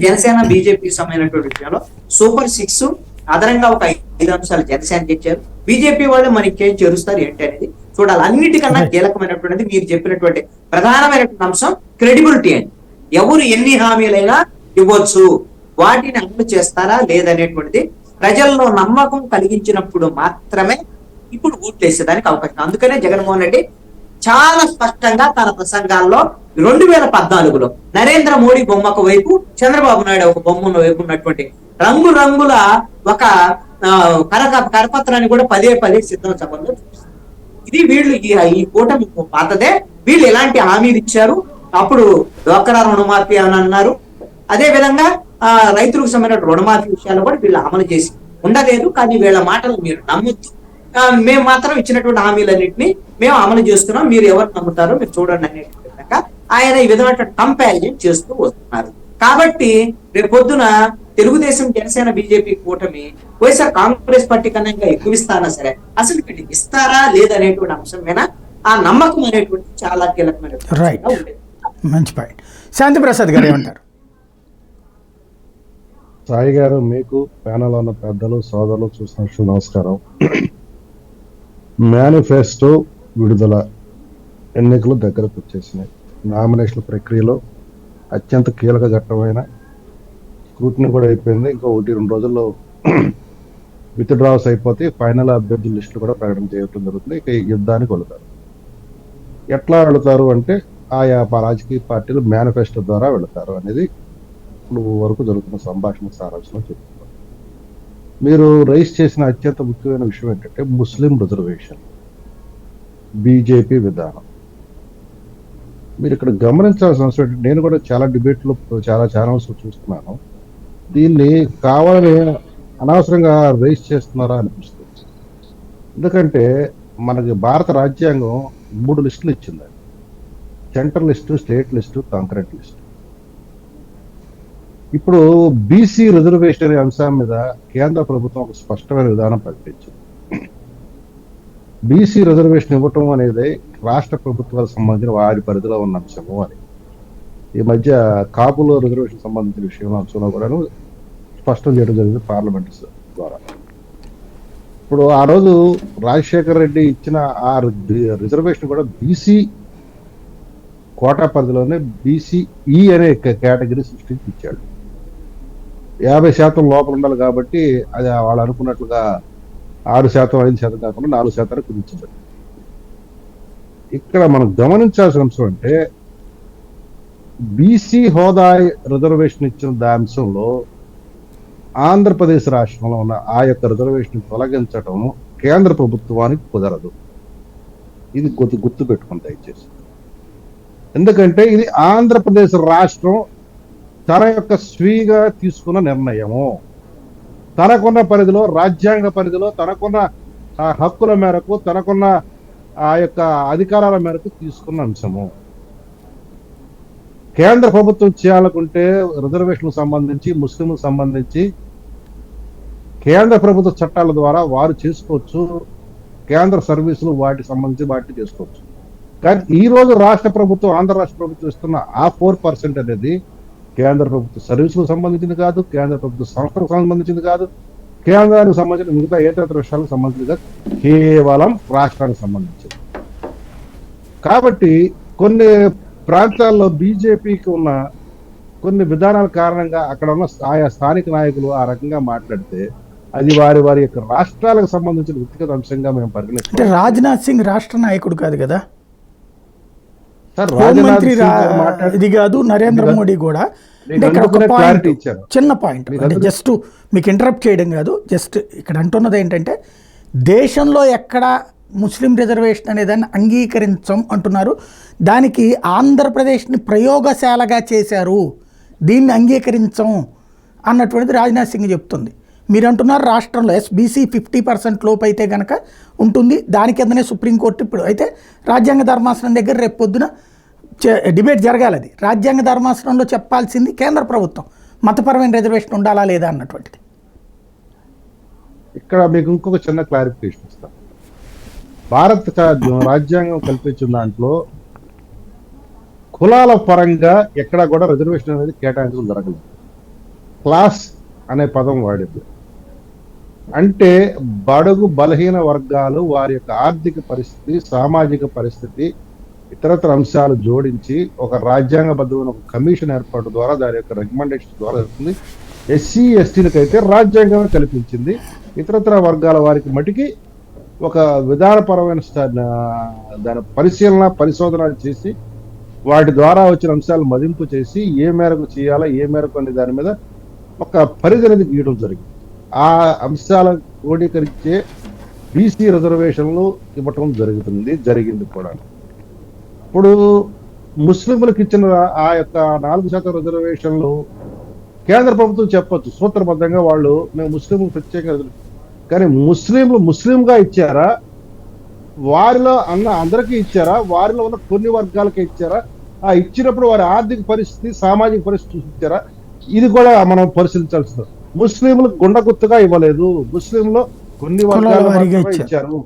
[SPEAKER 3] జనసేన, బీజేపీకి సంబంధించినటువంటి విషయంలో సూపర్ 6 అదనంగా ఒక 5 అంశాలు జనసేన తెచ్చారు. బీజేపీ వాళ్ళు మనకి ఏం చేరుస్తారు ఏంటి అనేది చూడాలి. అన్నిటికన్నా కీలకమైనటువంటిది మీరు చెప్పినటువంటి ప్రధానమైనటువంటి అంశం క్రెడిబిలిటీ అండి. ఎవరు ఎన్ని హామీలైనా ఇవ్వచ్చు, వాటిని అమలు చేస్తారా లేదనేటువంటిది ప్రజల్లో నమ్మకం కలిగించినప్పుడు మాత్రమే ఇప్పుడు ఓట్లేసేదానికి అవకాశం. అందుకనే జగన్మోహన్ రెడ్డి చాలా స్పష్టంగా తన ప్రసంగాల్లో 2014లో నరేంద్ర మోడీ బొమ్మకు వైపు, చంద్రబాబు నాయుడు ఒక బొమ్మ వైపు ఉన్నటువంటి రంగుల ఒక కరపత్రాన్ని కూడా పదే సిద్ధం సభలో చూపిస్తారు. ఇది వీళ్ళు ఈ కూటమి పాతదే. వీళ్ళు ఎలాంటి హామీలు ఇచ్చారు, అప్పుడు డ్వాక్రా రుణమాఫీ అని అన్నారు. అదే విధంగా రైతులకు సంబంధించిన రుణమాఫీ విషయాలు కూడా వీళ్ళు అమలు చేసి ఉండలేదు. కానీ వీళ్ళ మాటలు మీరు నమ్మొద్దు, మేము మాత్రం ఇచ్చినటువంటి హామీలన్నింటినీ మేము అమలు చేస్తున్నాం, మీరు ఎవరు నమ్ముతారో మీరు చూడండి అనేటువంటి విధంగా ఆయన ఈ విధమైన కంపారిజన్ చేస్తూ వస్తున్నారు. కాబట్టి రేపు పొద్దున తెలుగుదేశం, జనసేన, బీజేపీ కూటమి వైఎస్ఆర్ కాంగ్రెస్ పార్టీ కన్నా ఇంకా ఎక్కువ ఇస్తారా సరే అసలు వీటికి ఇస్తారా లేదనేటువంటి అంశం మీద ఆ నమ్మకం అనేటువంటి చాలా కీలకమైన ఉండేది.
[SPEAKER 1] మంచి పాయింట్. శాంతి ప్రసాద్ గారు ఏమంటారు?
[SPEAKER 5] సాయి గారు, మీకు ప్యానల్ ఉన్న పెద్దలు, సోదరులు, చూసినట్టు నమస్కారం. మేనిఫెస్టో విడుదల, ఎన్నికలు దగ్గరకు వచ్చేసినాయి. నామినేషన్ ప్రక్రియలో అత్యంత కీలక ఘట్టమైన స్క్రూటినీ కూడా అయిపోయింది. ఇంకా 1-2 రోజుల్లో విత్డ్రాస్ అయిపోతే ఫైనల్ అభ్యర్థుల లిస్టులు కూడా ప్రకటన చేయడం జరుగుతుంది. ఇక ఈ యుద్ధానికి వెళతారు. ఎట్లా వెళతారు అంటే ఆయా రాజకీయ పార్టీలు మేనిఫెస్టో ద్వారా వెళతారు అనేది ఇప్పుడు వరకు జరుగుతున్న సంభాషణ సారాంశంలో చెప్తున్నారు. మీరు రైజ్ చేసిన అత్యంత ముఖ్యమైన విషయం ఏంటంటే ముస్లిం రిజర్వేషన్, బీజేపీ విధానం. మీరు ఇక్కడ గమనించాల్సిన అవసరం ఏంటంటే, నేను కూడా చాలా డిబేట్లు, చాలా ఛానల్స్ చూస్తున్నాను. దీన్ని కావాలని అనవసరంగా రైజ్ చేస్తున్నారా అనిపిస్తుంది. ఎందుకంటే మనకి భారత రాజ్యాంగం 3 లిస్టులు ఇచ్చింది. Central list, state list, concurrent list. ఇప్పుడు బీసీ రిజర్వేషన్ అనే అంశం మీద కేంద్ర ప్రభుత్వం ఒక స్పష్టమైన విధానం ప్రకటించింది. బీసీ రిజర్వేషన్ ఇవ్వటం అనేది రాష్ట్ర ప్రభుత్వాలకు సంబంధించిన వారి పరిధిలో ఉన్న అంశము అని. ఈ మధ్య కాపుల రిజర్వేషన్ సంబంధించిన విషయం అంశంలో కూడా స్పష్టం చేయడం జరిగింది పార్లమెంట్ ద్వారా. ఇప్పుడు ఆ రోజు రాజశేఖర్ రెడ్డి ఇచ్చిన ఆ రిజర్వేషన్ కూడా బీసీ కోటా పరిధిలోనే బీసీఈ అనే కేటగిరీ సృష్టించి ఇచ్చాడు. 50% లోపల ఉండాలి కాబట్టి అది వాళ్ళు అనుకున్నట్లుగా 6%, 5% కాకుండా 4% కుదించబడింది. ఇక్కడ మనం గమనించాల్సిన అంశం అంటే బీసీ హోదా రిజర్వేషన్ ఇచ్చిన అంశంలో ఆంధ్రప్రదేశ్ రాష్ట్రంలో ఉన్న ఆ యొక్క రిజర్వేషన్ తొలగించడం కేంద్ర ప్రభుత్వానికి కుదరదు. ఇది గుర్తు పెట్టుకుని దయచేసి. ఎందుకంటే ఇది ఆంధ్రప్రదేశ్ రాష్ట్రం తన యొక్క స్వీగా తీసుకున్న నిర్ణయము. తనకున్న పరిధిలో, రాజ్యాంగ పరిధిలో, తనకున్న హక్కుల మేరకు, తనకున్న ఆ యొక్క అధికారాల మేరకు తీసుకున్న అంశము. కేంద్ర ప్రభుత్వం చేయాలనుకుంటే రిజర్వేషన్లకు సంబంధించి, ముస్లింలకు సంబంధించి కేంద్ర ప్రభుత్వ చట్టాల ద్వారా వారు చేసుకోవచ్చు. కేంద్ర సర్వీసులు వాటికి సంబంధించి వాటిని చేసుకోవచ్చు. కానీ ఈ రోజు రాష్ట్ర ప్రభుత్వం, ఆంధ్ర రాష్ట్ర ప్రభుత్వం ఇస్తున్న ఆ 4% అనేది కేంద్ర ప్రభుత్వ సర్వీసులకు సంబంధించింది కాదు, కేంద్ర ప్రభుత్వ సంస్థలకు సంబంధించింది కాదు, కేంద్రానికి సంబంధించిన మిగతా ఏతర విషయాలకు సంబంధించింది కాదు, కేవలం రాష్ట్రానికి సంబంధించింది. కాబట్టి కొన్ని ప్రాంతాల్లో బీజేపీకి ఉన్న కొన్ని విధానాల కారణంగా అక్కడ ఉన్న ఆయా స్థానిక నాయకులు ఆ రకంగా మాట్లాడితే అది వారి వారి యొక్క రాష్ట్రాలకు సంబంధించిన వ్యక్తిగత అంశంగా మేము
[SPEAKER 1] అంటే
[SPEAKER 5] పరిగణిస్తాం.
[SPEAKER 1] రాజ్నాథ్ సింగ్ రాష్ట్ర నాయకుడు కాదు కదా,
[SPEAKER 5] సార్ రాజ్నాథ్
[SPEAKER 1] హోంమంత్రి
[SPEAKER 5] సింగ్ గారు మాట్లాడి
[SPEAKER 1] ఇది కాదు, నరేంద్ర మోడీ కూడా. అంటే ఇక్కడ ఒక పాయింట్,
[SPEAKER 5] క్లారిటీ ఇచ్చారు.
[SPEAKER 1] చిన్న పాయింట్, అంటే జస్ట్ మీకు ఇంటరప్ట్ చేయడం కాదు, జస్ట్ ఇక్కడ అంటున్నది ఏంటంటే దేశంలో ఎక్కడ ముస్లిం రిజర్వేషన్ అనేదాన్ని అంగీకరించం అంటున్నారు. దానికి ఆంధ్రప్రదేశ్ని ప్రయోగశాలగా చేశారు, దీన్ని అంగీకరించం అన్నటువంటిది రాజ్నాథ్ సింగ్ చెప్తుంది. మీరు అంటున్నారు రాష్ట్రంలో ఎస్బీసీ 50% లోపు అయితే కనుక ఉంటుంది, దాని కిందనే సుప్రీంకోర్టు. ఇప్పుడు అయితే రాజ్యాంగ ధర్మాసనం దగ్గర రేపు పొద్దున డిబేట్ జరగాలి. అది రాజ్యాంగ ధర్మాసనంలో చెప్పాల్సింది కేంద్ర ప్రభుత్వం, మతపరమైన రిజర్వేషన్ ఉండాలా లేదా అన్నటువంటిది.
[SPEAKER 5] ఇక్కడ మీకు ఇంకొక చిన్న క్లారిఫికేషన్ ఇస్తాను. భారత రాజ్యాంగం కల్పించిన దాంట్లో కులాల పరంగా ఎక్కడా కూడా రిజర్వేషన్ అనేది కేటాయించడం జరగలేదు. క్లాస్ అనే పదం వాడింది. అంటే బడుగు బలహీన వర్గాలు వారి యొక్క ఆర్థిక పరిస్థితి, సామాజిక పరిస్థితి, ఇతరత్ర అంశాలు జోడించి ఒక రాజ్యాంగబద్ధమైన ఒక కమిషన్ ఏర్పాటు ద్వారా దాని యొక్క రికమెండేషన్ ద్వారా జరుగుతుంది. ఎస్సీ ఎస్టీలకు అయితే రాజ్యాంగమే కల్పించింది. ఇతరత్ర వర్గాల వారికి మటుకి ఒక విధానపరమైన దాని పరిశీలన పరిశోధన చేసి వాటి ద్వారా వచ్చిన అంశాలు మదింపు చేసి ఏ మేరకు చేయాలా ఏ మేరకు అనే దాని మీద ఒక పరిధి అనేది గీయడం జరిగింది. ఆ అంశాల క్రోడీకరించే బీసీ రిజర్వేషన్లు ఇవ్వటం జరిగింది కూడా. ఇప్పుడు ముస్లింలకు ఇచ్చిన ఆ యొక్క 4% రిజర్వేషన్లు కేంద్ర ప్రభుత్వం చెప్పొచ్చు సూత్రబద్ధంగా, వాళ్ళు మేము ముస్లింలు ప్రత్యేక, కానీ ముస్లింగా ఇచ్చారా, వారిలో అందరికీ ఇచ్చారా, వారిలో ఉన్న కొన్ని వర్గాలకే ఇచ్చారా, ఆ ఇచ్చినప్పుడు వారి ఆర్థిక పరిస్థితి సామాజిక పరిస్థితి చూపించారా, ఇది కూడా మనం పరిశీలించాల్సింది. ముస్లింలకు గుండగుత్తుగా ఇవ్వలేదు, ముస్లింలో కొన్ని వర్గాలు ఇచ్చారు.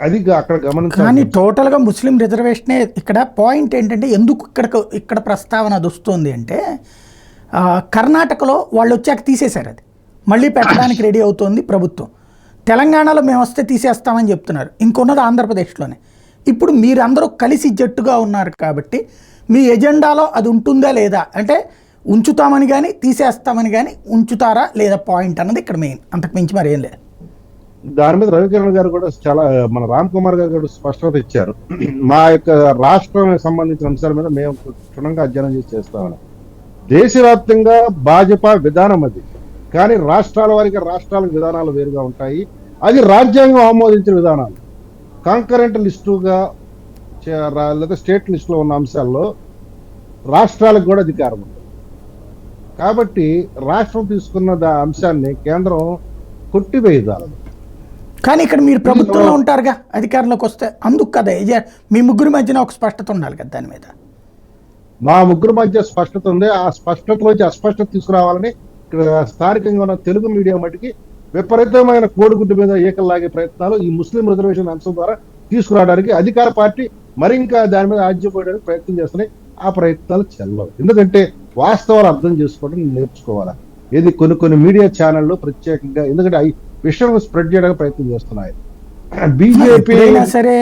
[SPEAKER 5] అది అక్కడ గమనించాలి.
[SPEAKER 1] కానీ టోటల్గా ముస్లిం రిజర్వేషనే ఇక్కడ పాయింట్ ఏంటంటే ఎందుకు ఇక్కడ ప్రస్తావన అది వస్తుంది అంటే కర్ణాటకలో వాళ్ళు వచ్చాక తీసేశారు, అది మళ్ళీ పెట్టడానికి రెడీ అవుతోంది ప్రభుత్వం. తెలంగాణలో మేము వస్తే తీసేస్తామని చెప్తున్నారు, ఇంకొన్నది ఆంధ్రప్రదేశ్లోనే. ఇప్పుడు మీరందరూ కలిసి జట్టుగా ఉన్నారు కాబట్టి మీ ఎజెండాలో అది ఉంటుందా లేదా, అంటే ఉంచుతామని కానీ తీసేస్తామని కానీ ఉంచుతారా లేదా పాయింట్ అన్నది ఇక్కడ మెయిన్, అంతకు మించి మరి ఏం లేదు.
[SPEAKER 5] దాని మీద రవికిరణ్ గారు కూడా చాలా, మన రామ్ కుమార్ గారు కూడా స్పష్టత ఇచ్చారు. మా యొక్క రాష్ట్రం సంబంధించిన అంశాల మీద మేము క్షుణ్ణంగా అధ్యయనం చేసి చేస్తామని. దేశవ్యాప్తంగా భాజపా విధానం అది, కానీ రాష్ట్రాల వారికి రాష్ట్రాలకు విధానాలు వేరుగా ఉంటాయి. అది రాజ్యాంగం ఆమోదించిన విధానాలు. కాంకరెంట్ లిస్టుగా లేదా స్టేట్ లిస్టులో ఉన్న అంశాల్లో రాష్ట్రాలకు కూడా అధికారం ఉంది. కాబట్టి రాష్ట్రం తీసుకున్న అంశాన్ని కేంద్రం కొట్టివేయదాలి.
[SPEAKER 1] కానీ ఇక్కడ మీరు ప్రభుత్వంలో ఉంటారుగా, అధికారంలోకి వస్తే అందుకు కదా మీ ముగ్గురి మధ్యన ఒక స్పష్టత ఉండాలి కదా దాని మీద.
[SPEAKER 5] మా ముగ్గురు మధ్య స్పష్టత ఉంది. ఆ స్పష్టత నుంచి అస్పష్టత తీసుకురావాలని ఇక్కడ స్థానికంగా ఉన్న తెలుగు మీడియా మటుకి విపరీతమైన కోడిగుడ్డు మీద ఏకల్లాగే ప్రయత్నాలు ఈ ముస్లిం రిజర్వేషన్ అంశం ద్వారా తీసుకురావడానికి అధికార పార్టీ మరి ఇంకా దాని మీద ఆజ్యపోయడానికి ప్రయత్నం చేస్తున్నాయి. ఆ ప్రయత్నాలు చెల్లవు. ఎందుకంటే వాస్తవాలు అర్థం చేసుకోవడం నేర్చుకోవాలి. ఇది కొన్ని మీడియా ఛానళ్ళు ప్రత్యేకంగా, ఎందుకంటే ఈ విషయం స్ప్రెడ్ చేయడానికి ప్రయత్నం చేస్తున్నాయి. బీజేపీ
[SPEAKER 1] సరే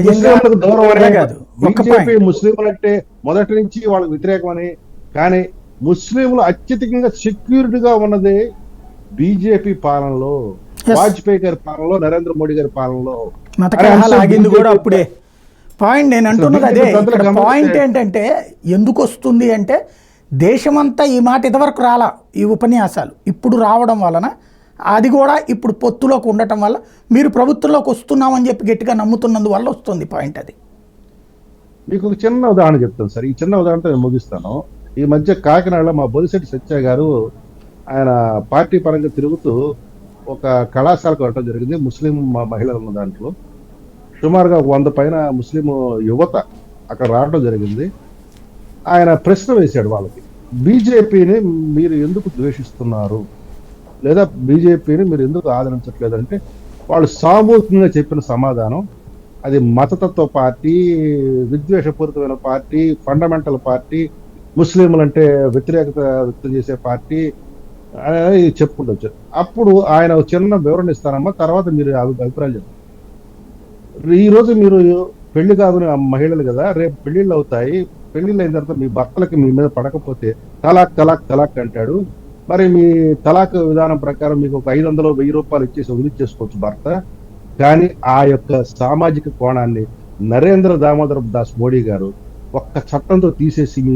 [SPEAKER 5] ముస్లింలకు దూరం అనే కాదు, బీజేపీ ముస్లింలంటే మొదటి నుంచి వాళ్ళకి వ్యతిరేకమని, కానీ ముస్లింలు అత్యధికంగా సెక్యూరిటీగా ఉన్నదే బీజేపీ పాలనలో, వాజ్పేయి గారి పాలనలో, నరేంద్ర మోడీ గారి పాలనలో.
[SPEAKER 1] మత కలహాలు ఆగింది కూడా అప్పుడే. పాయింట్ నేను అంటున్నది అదే. ఇక్కడ పాయింట్ ఏంటంటే ఎందుకు వస్తుంది అంటే దేశమంతా ఈ మాట ఇంతవరకు రాలా, ఈ ఉపన్యాసాలు ఇప్పుడు రావడం వలన, అది కూడా ఇప్పుడు పొత్తులోకి ఉండటం వల్ల మీరు ప్రభుత్వంలోకి వస్తున్నామని చెప్పి గట్టిగా నమ్ముతున్నందువల్ల వస్తుంది పాయింట్. అది
[SPEAKER 5] మీకు ఒక చిన్న ఉదాహరణ చెప్తాను సార్. ఈ చిన్న ఉదాహరణతో నేను ముగిస్తాను. ఈ మధ్య కాకినాడలో మా బొలిశెట్టి సత్య గారు ఆయన పార్టీ పరంగా తిరుగుతూ ఒక కళాశాలకు వెళ్ళడం జరిగింది. ముస్లిం మహిళలు ఉన్న దాంట్లో సుమారుగా 100 పైన ముస్లిం యువత అక్కడ రావడం జరిగింది. ఆయన ప్రశ్న వేశాడు వాళ్ళకి, బీజేపీని మీరు ఎందుకు ద్వేషిస్తున్నారు, లేదా బీజేపీని మీరు ఎందుకు ఆదరించట్లేదంటే వాళ్ళు సామూహికంగా చెప్పిన సమాధానం, అది మతతత్వ పార్టీ, విద్వేషపూరితమైన పార్టీ, ఫండమెంటల్ పార్టీ, ముస్లింలంటే వ్యతిరేకత వ్యక్తం చేసే పార్టీ అనేది చెప్పుకుంటూ వచ్చారు. అప్పుడు ఆయన చిన్న వివరణ ఇస్తానమ్మా, తర్వాత మీరు అభిప్రాయాలు చెప్పారు. ఈ రోజు మీరు పెళ్లి కాకునే మహిళలు కదా, రేపు పెళ్లిళ్ళు అవుతాయి, పెళ్లిళ్ళు అయిన తర్వాత మీ భర్తలకి మీ మీద పడకపోతే తలాక్ తలాక్ తలాక్ అంటాడు. మరి మీ తలాక్ విధానం ప్రకారం మీకు ఒక 500 1000 రూపాయలు ఇచ్చేసి వదిలిచ్చేసుకోవచ్చు భర్త. కానీ ఆ యొక్క సామాజిక కోణాన్ని నరేంద్ర దామోదర్ దాస్ మోడీ గారు ఒక్క చట్టంతో తీసేసి మీ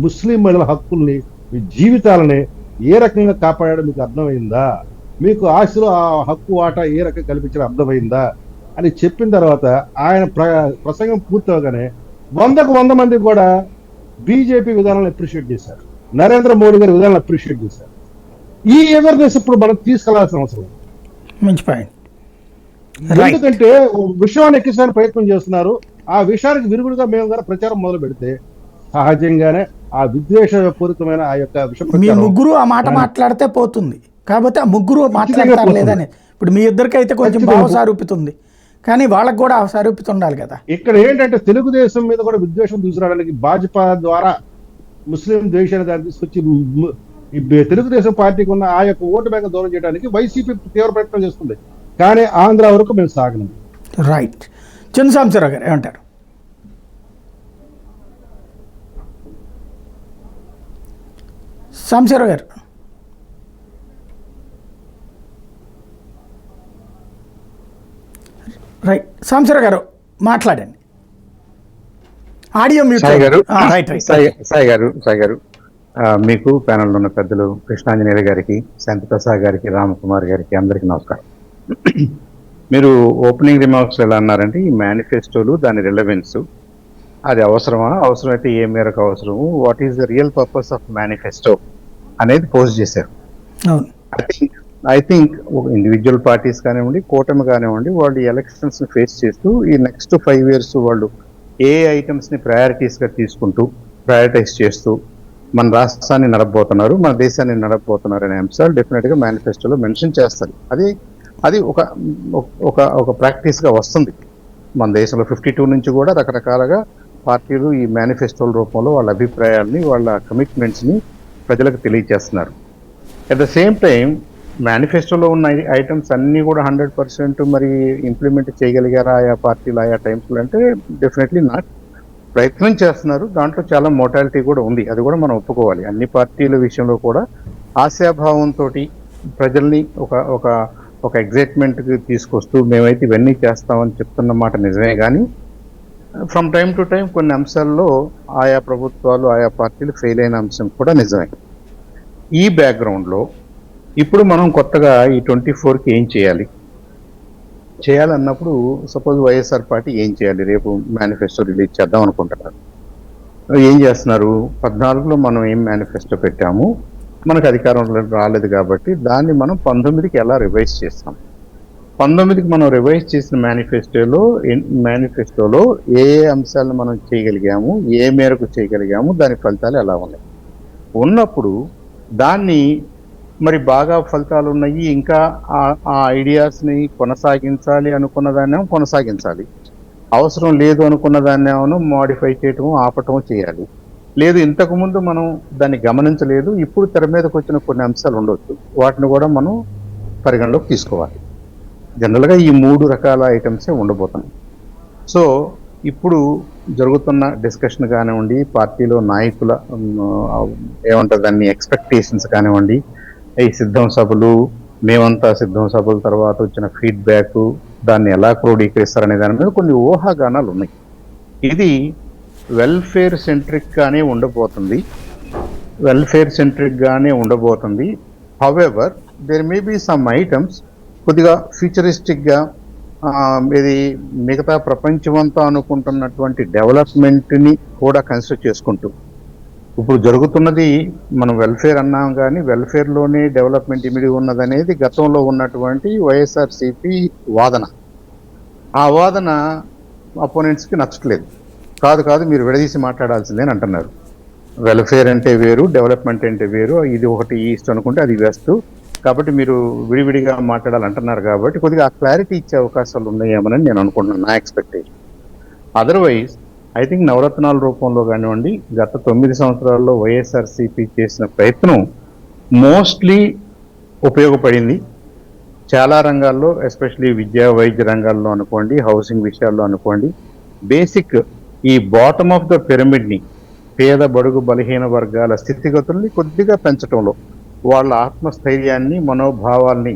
[SPEAKER 5] ముస్లిం మహిళల హక్కుల్ని, మీ జీవితాలని ఏ రకంగా కాపాడాడో మీకు అర్థమైందా? మీకు ఆశలో ఆ హక్కు వాటా ఏ రకంగా కల్పించడం అర్థమైందా అని చెప్పిన తర్వాత ఆయన ప్రసంగం పూర్తవగానే 100 మంది కూడా బీజేపీ విధానాలను అప్రిషియేట్ చేశారు, నరేంద్ర మోడీ గారి విధానాలను అప్రిషియేట్ చేశారు. ఈ అవేర్నెస్ ఇప్పుడు మనం తీసుకెళ్లాల్సిన అవసరం ఉంది.
[SPEAKER 1] మంచి పాయింట్.
[SPEAKER 5] ఎందుకంటే విషయాన్ని ఎక్కించడానికి ప్రయత్నం చేస్తున్నారు. ఆ విషయానికి విరుగుడుగా మేము కూడా ప్రచారం మొదలు పెడితే సహజంగానే ఆ విద్వేషపూరితమైన ఆ యొక్క విష
[SPEAKER 1] మీ ముగ్గురు ఆ మాట మాట్లాడితే పోతుంది, కాకపోతే ఆ ముగ్గురు మాట్లాడతారు లేదని. ఇప్పుడు మీ ఇద్దరికైతే కొంచెం భావ సారూపితుంది, కానీ వాళ్ళకు కూడా ఆ సారూపిత ఉండాలి కదా.
[SPEAKER 5] ఇక్కడ ఏంటంటే తెలుగుదేశం మీద కూడా విద్వేషం తీసుకురావడానికి భాజపా ద్వారా ముస్లిం ద్వేషాన్ని దాన్ని తీసుకొచ్చి తెలుగుదేశం పార్టీకి ఉన్న ఆ యొక్క ఓటు బ్యాంక్ దూరం చేయడానికి వైసీపీ తీవ్ర ప్రయత్నం చేస్తుంది. కానీ ఆంధ్ర వరకు మేము సాగనం.
[SPEAKER 1] రైట్. చంద్రశేఖరరావు గారు ఏమంటారు? సాంబశివరావు గారు. రైట్. సాంబశివరావు గారు మాట్లాడండి. Audio mute.
[SPEAKER 6] సాయి గారు మీకు ప్యానల్లో ఉన్న పెద్దలు కృష్ణాంజనేయులు గారికి, శాంతిప్రసాద్ గారికి, రామకుమార్ గారికి అందరికీ నమస్కారం. మీరు ఓపెనింగ్ రిమార్క్స్ ఎలా అన్నారంటే ఈ మేనిఫెస్టోలు దాని రిలవెన్స్ అది అవసరమా, అవసరమైతే ఏ మేరకు అవసరము, what is the real purpose of manifesto అనేది పోస్ట్ చేశారు. ఐ థింక్ ఇండివిజువల్ పార్టీస్ కానివ్వండి, కూటమి కానివ్వండి, వాళ్ళు ఎలక్షన్స్ ని ఫేస్ చేస్తూ ఈ నెక్స్ట్ 5 years వాళ్ళు ఏ ఐటమ్స్ ని ప్రయారిటీస్ గా తీసుకుంటూ ప్రయారిటైజ్ చేస్తూ మన రాష్ట్రాన్ని నడపబోతున్నారు, మన దేశాన్ని నడపబోతున్నారు అనే అంశాలు డెఫినెట్ గా మేనిఫెస్టోలో మెన్షన్ చేస్తారు. అది ఒక ప్రాక్టీస్ గా వస్తుంది మన దేశంలో. 52 నుంచి కూడా రకరకాలుగా పార్టీలు ఈ మేనిఫెస్టోల రూపంలో వాళ్ళ అభిప్రాయాల్ని, వాళ్ళ కమిట్మెంట్స్ ని ప్రజలకు తెలియజేస్తున్నారు. అట్ ద సేమ్ టైం మేనిఫెస్టోలో ఉన్న ఐటమ్స్ అన్నీ కూడా 100% మరి ఇంప్లిమెంట్ చేయగలిగారా ఆయా పార్టీలు ఆయా టైమ్స్లో అంటే డెఫినెట్లీ నాట్. ప్రయత్నం చేస్తున్నారు, దాంట్లో చాలా మోటాలిటీ కూడా ఉంది, అది కూడా మనం ఒప్పుకోవాలి. అన్ని పార్టీల విషయంలో కూడా ఆశాభావంతో ప్రజల్ని ఒక ఎగ్జైట్మెంట్కి తీసుకొస్తూ మేమైతే ఇవన్నీ చేస్తామని చెప్తున్న మాట నిజమే. కానీ ఫ్రమ్ టైం టు టైం కొన్ని అంశాల్లో ఆయా ప్రభుత్వాలు ఆయా పార్టీలు ఫెయిల్ అయిన అంశం కూడా నిజమే. ఈ బ్యాక్గ్రౌండ్లో ఇప్పుడు మనం కొత్తగా ఈ 24కి ఏం చేయాలన్నప్పుడు సపోజ్ వైఎస్ఆర్ పార్టీ ఏం చేయాలి, రేపు మేనిఫెస్టో రిలీజ్ చేద్దాం అనుకుంటున్నారు. ఏం చేస్తున్నారు, 14లో మనం ఏం మేనిఫెస్టో పెట్టాము, మనకు అధికారంలో రాలేదు కాబట్టి దాన్ని మనం 19కి ఎలా రివైజ్ చేస్తాం. 19కి మనం రివైజ్ చేసిన మేనిఫెస్టోలో ఏ అంశాలను మనం చేయగలిగాము, ఏ మేరకు చేయగలిగాము, దాని ఫలితాలు ఎలా ఉన్నాయి ఉన్నప్పుడు దాన్ని మరి బాగా ఫలితాలు ఉన్నాయి, ఇంకా ఆ ఐడియాస్ని కొనసాగించాలి అనుకున్న దాన్నేమో కొనసాగించాలి, అవసరం లేదు అనుకున్న దాన్నేమో మోడిఫై చేయటం ఆపటం చేయాలి. లేదు ఇంతకుముందు మనం దాన్ని గమనించలేదు, ఇప్పుడు తెర మీదకి వచ్చిన కొన్ని అంశాలు ఉండొచ్చు, వాటిని కూడా మనం పరిగణలోకి తీసుకోవాలి. జనరల్గా ఈ 3 రకాల ఐటమ్సే ఉండబోతున్నాయి. సో ఇప్పుడు జరుగుతున్న డిస్కషన్ కానివ్వండి, పార్టీలో నాయకుల ఏమంటారు దాన్ని ఎక్స్పెక్టేషన్స్ కానివ్వండి, ఈ సిద్ధం సభలు, మేమంతా సిద్ధం సభల తర్వాత వచ్చిన ఫీడ్బ్యాక్, దాన్ని ఎలా క్రోడీకరిస్తారనే దాని మీద కొన్ని ఊహాగానాలు ఉన్నాయి. ఇది వెల్ఫేర్ సెంట్రిక్ గానే ఉండబోతుంది. However there may be some items కొద్దిగా ఫ్యూచరిస్టిక్గా ఇది మిగతా ప్రపంచమంతా అనుకుంటున్నటువంటి డెవలప్మెంట్ని కూడా కన్సిడర్ చేసుకుంటూ, ఇప్పుడు జరుగుతున్నది మనం వెల్ఫేర్ అన్నాం కానీ వెల్ఫేర్లోనే డెవలప్మెంట్ ఇమిడి ఉన్నదనేది గతంలో ఉన్నటువంటి వైఎస్ఆర్సీపీ వాదన. ఆ వాదన అపోనెంట్స్కి నచ్చట్లేదు. కాదు మీరు విడదీసి మాట్లాడాల్సిందే అని అంటున్నారు. వెల్ఫేర్ అంటే వేరు, డెవలప్మెంట్ అంటే వేరు, ఇది ఒకటి ఈస్ట్ అనుకుంటే అది వెస్ట్, కాబట్టి మీరు విడివిడిగా మాట్లాడాలంటున్నారు. కాబట్టి కొద్దిగా ఆ క్లారిటీ ఇచ్చే అవకాశాలు ఉన్నాయేమోనని నేను అనుకుంటున్నాను, నా ఎక్స్పెక్టేషన్. అదర్వైజ్ ఐ థింక్ నవరత్నాల రూపంలో కానివ్వండి, గత 9 సంవత్సరాల్లో వైఎస్ఆర్సీపీ చేసిన ప్రయత్నం మోస్ట్లీ ఉపయోగపడింది. చాలా రంగాల్లో, ఎస్పెషలీ విద్యా వైద్య రంగాల్లో అనుకోండి, హౌసింగ్ విషయాల్లో అనుకోండి, బేసిక్ ఈ బాటమ్ ఆఫ్ ద పిరమిడ్ ని, పేద బడుగు బలహీన వర్గాల స్థితిగతుల్ని కొద్దిగా పెంచడంలో, వాళ్ళ ఆత్మస్థైర్యాన్ని మనోభావాల్ని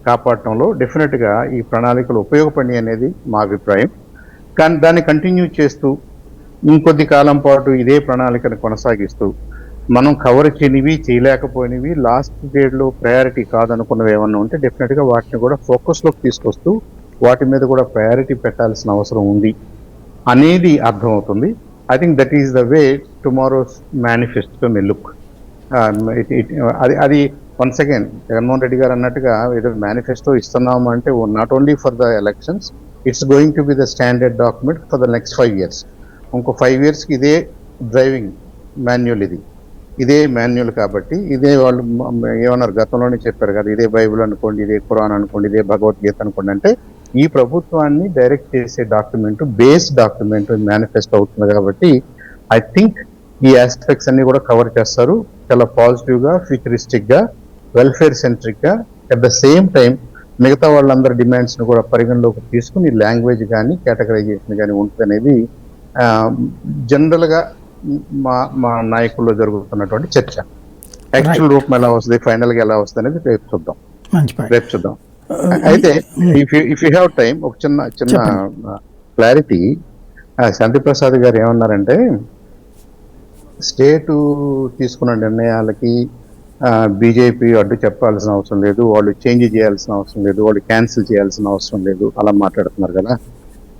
[SPEAKER 6] కాపాడటంలో డెఫినెట్ గా ఈ ప్రణాళికలు ఉపయోగపడి అనేది మా అభిప్రాయం. కానీ దాన్ని కంటిన్యూ చేస్తూ ఇంకొద్ది కాలం పాటు ఇదే ప్రణాళికను కొనసాగిస్తూ మనం cover చేయనివి, చేయలేకపోయినవి, last period low priority కాదనుకున్నవి ఏమన్నా ఉంటే డెఫినెట్ గా వాటిని కూడా ఫోకస్ లోకి తీసుకొస్తూ వాటి మీద కూడా ప్రయారిటీ పెట్టాల్సిన అవసరం ఉంది అనేది అర్థమవుతుంది. I think that is the way tomorrow's manifesto may look. అది వన్స్ అగైన్ జగన్మోహన్ రెడ్డి గారు అన్నట్టుగా ఏదో మేనిఫెస్టో ఇస్తున్నాము అంటే not only for the elections, it's going to be the standard document for the next 5 years. ఇంకో 5 yearsకి ఇదే డ్రైవింగ్ మాన్యువల్, ఇదే మాన్యువల్. కాబట్టి ఇదే వాళ్ళు ఏమన్నారు, గతంలోనే చెప్పారు కదా, ఇదే బైబిల్ అనుకోండి, ఇదే ఖురాన్ అనుకోండి, ఇదే భగవద్గీత అనుకోండి. అంటే ఈ ప్రభుత్వాన్ని డైరెక్ట్ చేసే డాక్యుమెంట్, బేస్ డాక్యుమెంట్ మేనిఫెస్టో అవుతుంది. కాబట్టి ఐ థింక్ ఈ ఆస్పెక్ట్స్ అన్ని కూడా కవర్ చేస్తారు చాలా పాజిటివ్ గా, ఫ్యూచరిస్టిక్ గా, వెల్ఫేర్ సెంట్రిక్ గా. అట్ ద సేమ్ టైం మిగతా వాళ్ళందరి డిమాండ్స్ ను కూడా పరిగణలోకి తీసుకుని లాంగ్వేజ్ కానీ కేటగరైజేషన్ కానీ ఉంటుంది అనేది జనరల్ గా మా నాయకుల్లో జరుగుతున్నటువంటి చర్చ. యాక్చువల్ రూపం ఎలా వస్తుంది, ఫైనల్ గా ఎలా వస్తుంది అనేది రేపు చూద్దాం. అయితే ఇఫ్ యూ హ్యావ్ టైం ఒక చిన్న క్లారిటీ. శాంతి ప్రసాద్ గారు ఏమన్నారంటే, స్టేటు తీసుకున్న నిర్ణయాలకి బీజేపీ అడ్డు చెప్పాల్సిన అవసరం లేదు, వాళ్ళు చేంజ్ చేయాల్సిన అవసరం లేదు, వాళ్ళు క్యాన్సిల్ చేయాల్సిన అవసరం లేదు, అలా మాట్లాడుతున్నారు కదా.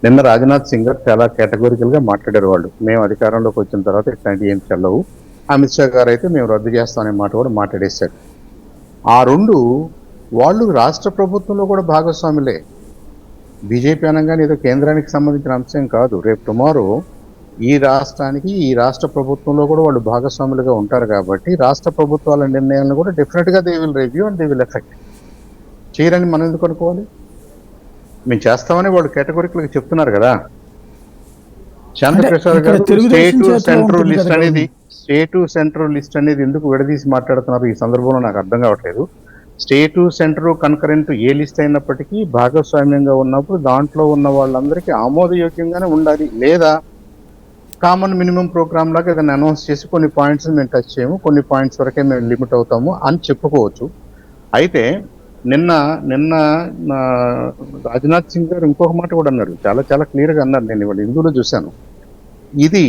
[SPEAKER 6] నిన్న రాజ్నాథ్ సింగ్ గారు చాలా కేటగోరికల్ గా మాట్లాడారు. వాళ్ళు మేము అధికారంలోకి వచ్చిన తర్వాత ఇట్లాంటి ఏం చెల్లవు. అమిత్ షా గారు అయితే మేము రద్దు చేస్తామనే మాట కూడా మాట్లాడేశారు. ఆ రెండు వాళ్ళు రాష్ట్ర ప్రభుత్వంలో కూడా భాగస్వాములే. బీజేపీ అనగానే ఏదో కేంద్రానికి సంబంధించిన అంశం కాదు. రేపు టుమారో ఈ రాష్ట్రానికి, ఈ రాష్ట్ర ప్రభుత్వంలో కూడా వాళ్ళు భాగస్వాములుగా ఉంటారు. కాబట్టి రాష్ట్ర ప్రభుత్వాల నిర్ణయాలను కూడా డెఫినెట్ గా they will review and they will effect. చేయరని మనం ఎందుకు అనుకోవాలి? మేము చేస్తామని వాళ్ళు కేటగిరికల్ చెప్తున్నారు కదా. శాంతిప్రసాద్ గారు స్టేట్ సెంట్రల్ లిస్ట్ అనేది ఎందుకు విడదీసి మాట్లాడుతున్నారు ఈ సందర్భంలో నాకు అర్థం కావట్లేదు. స్టేట్ సెంటర్ కన్కరెంట్ ఏ లిస్ట్ అయినప్పటికీ భాగస్వామ్యంగా ఉన్నప్పుడు దాంట్లో ఉన్న వాళ్ళందరికీ ఆమోదయోగ్యంగానే ఉండాలి. లేదా కామన్ మినిమం ప్రోగ్రామ్ లాగా ఏదైనా అనౌన్స్ చేసి కొన్ని పాయింట్స్ మేము టచ్ చేయము, కొన్ని పాయింట్స్ వరకే మేము లిమిట్ అవుతాము అని చెప్పుకోవచ్చు. అయితే నిన్న రాజ్నాథ్ సింగ్ గారు ఇంకొక మాట కూడా అన్నారు, చాలా చాలా క్లియర్ గా అన్నారు. నేను ఇవాళ హిందూలో చూశాను. ఇది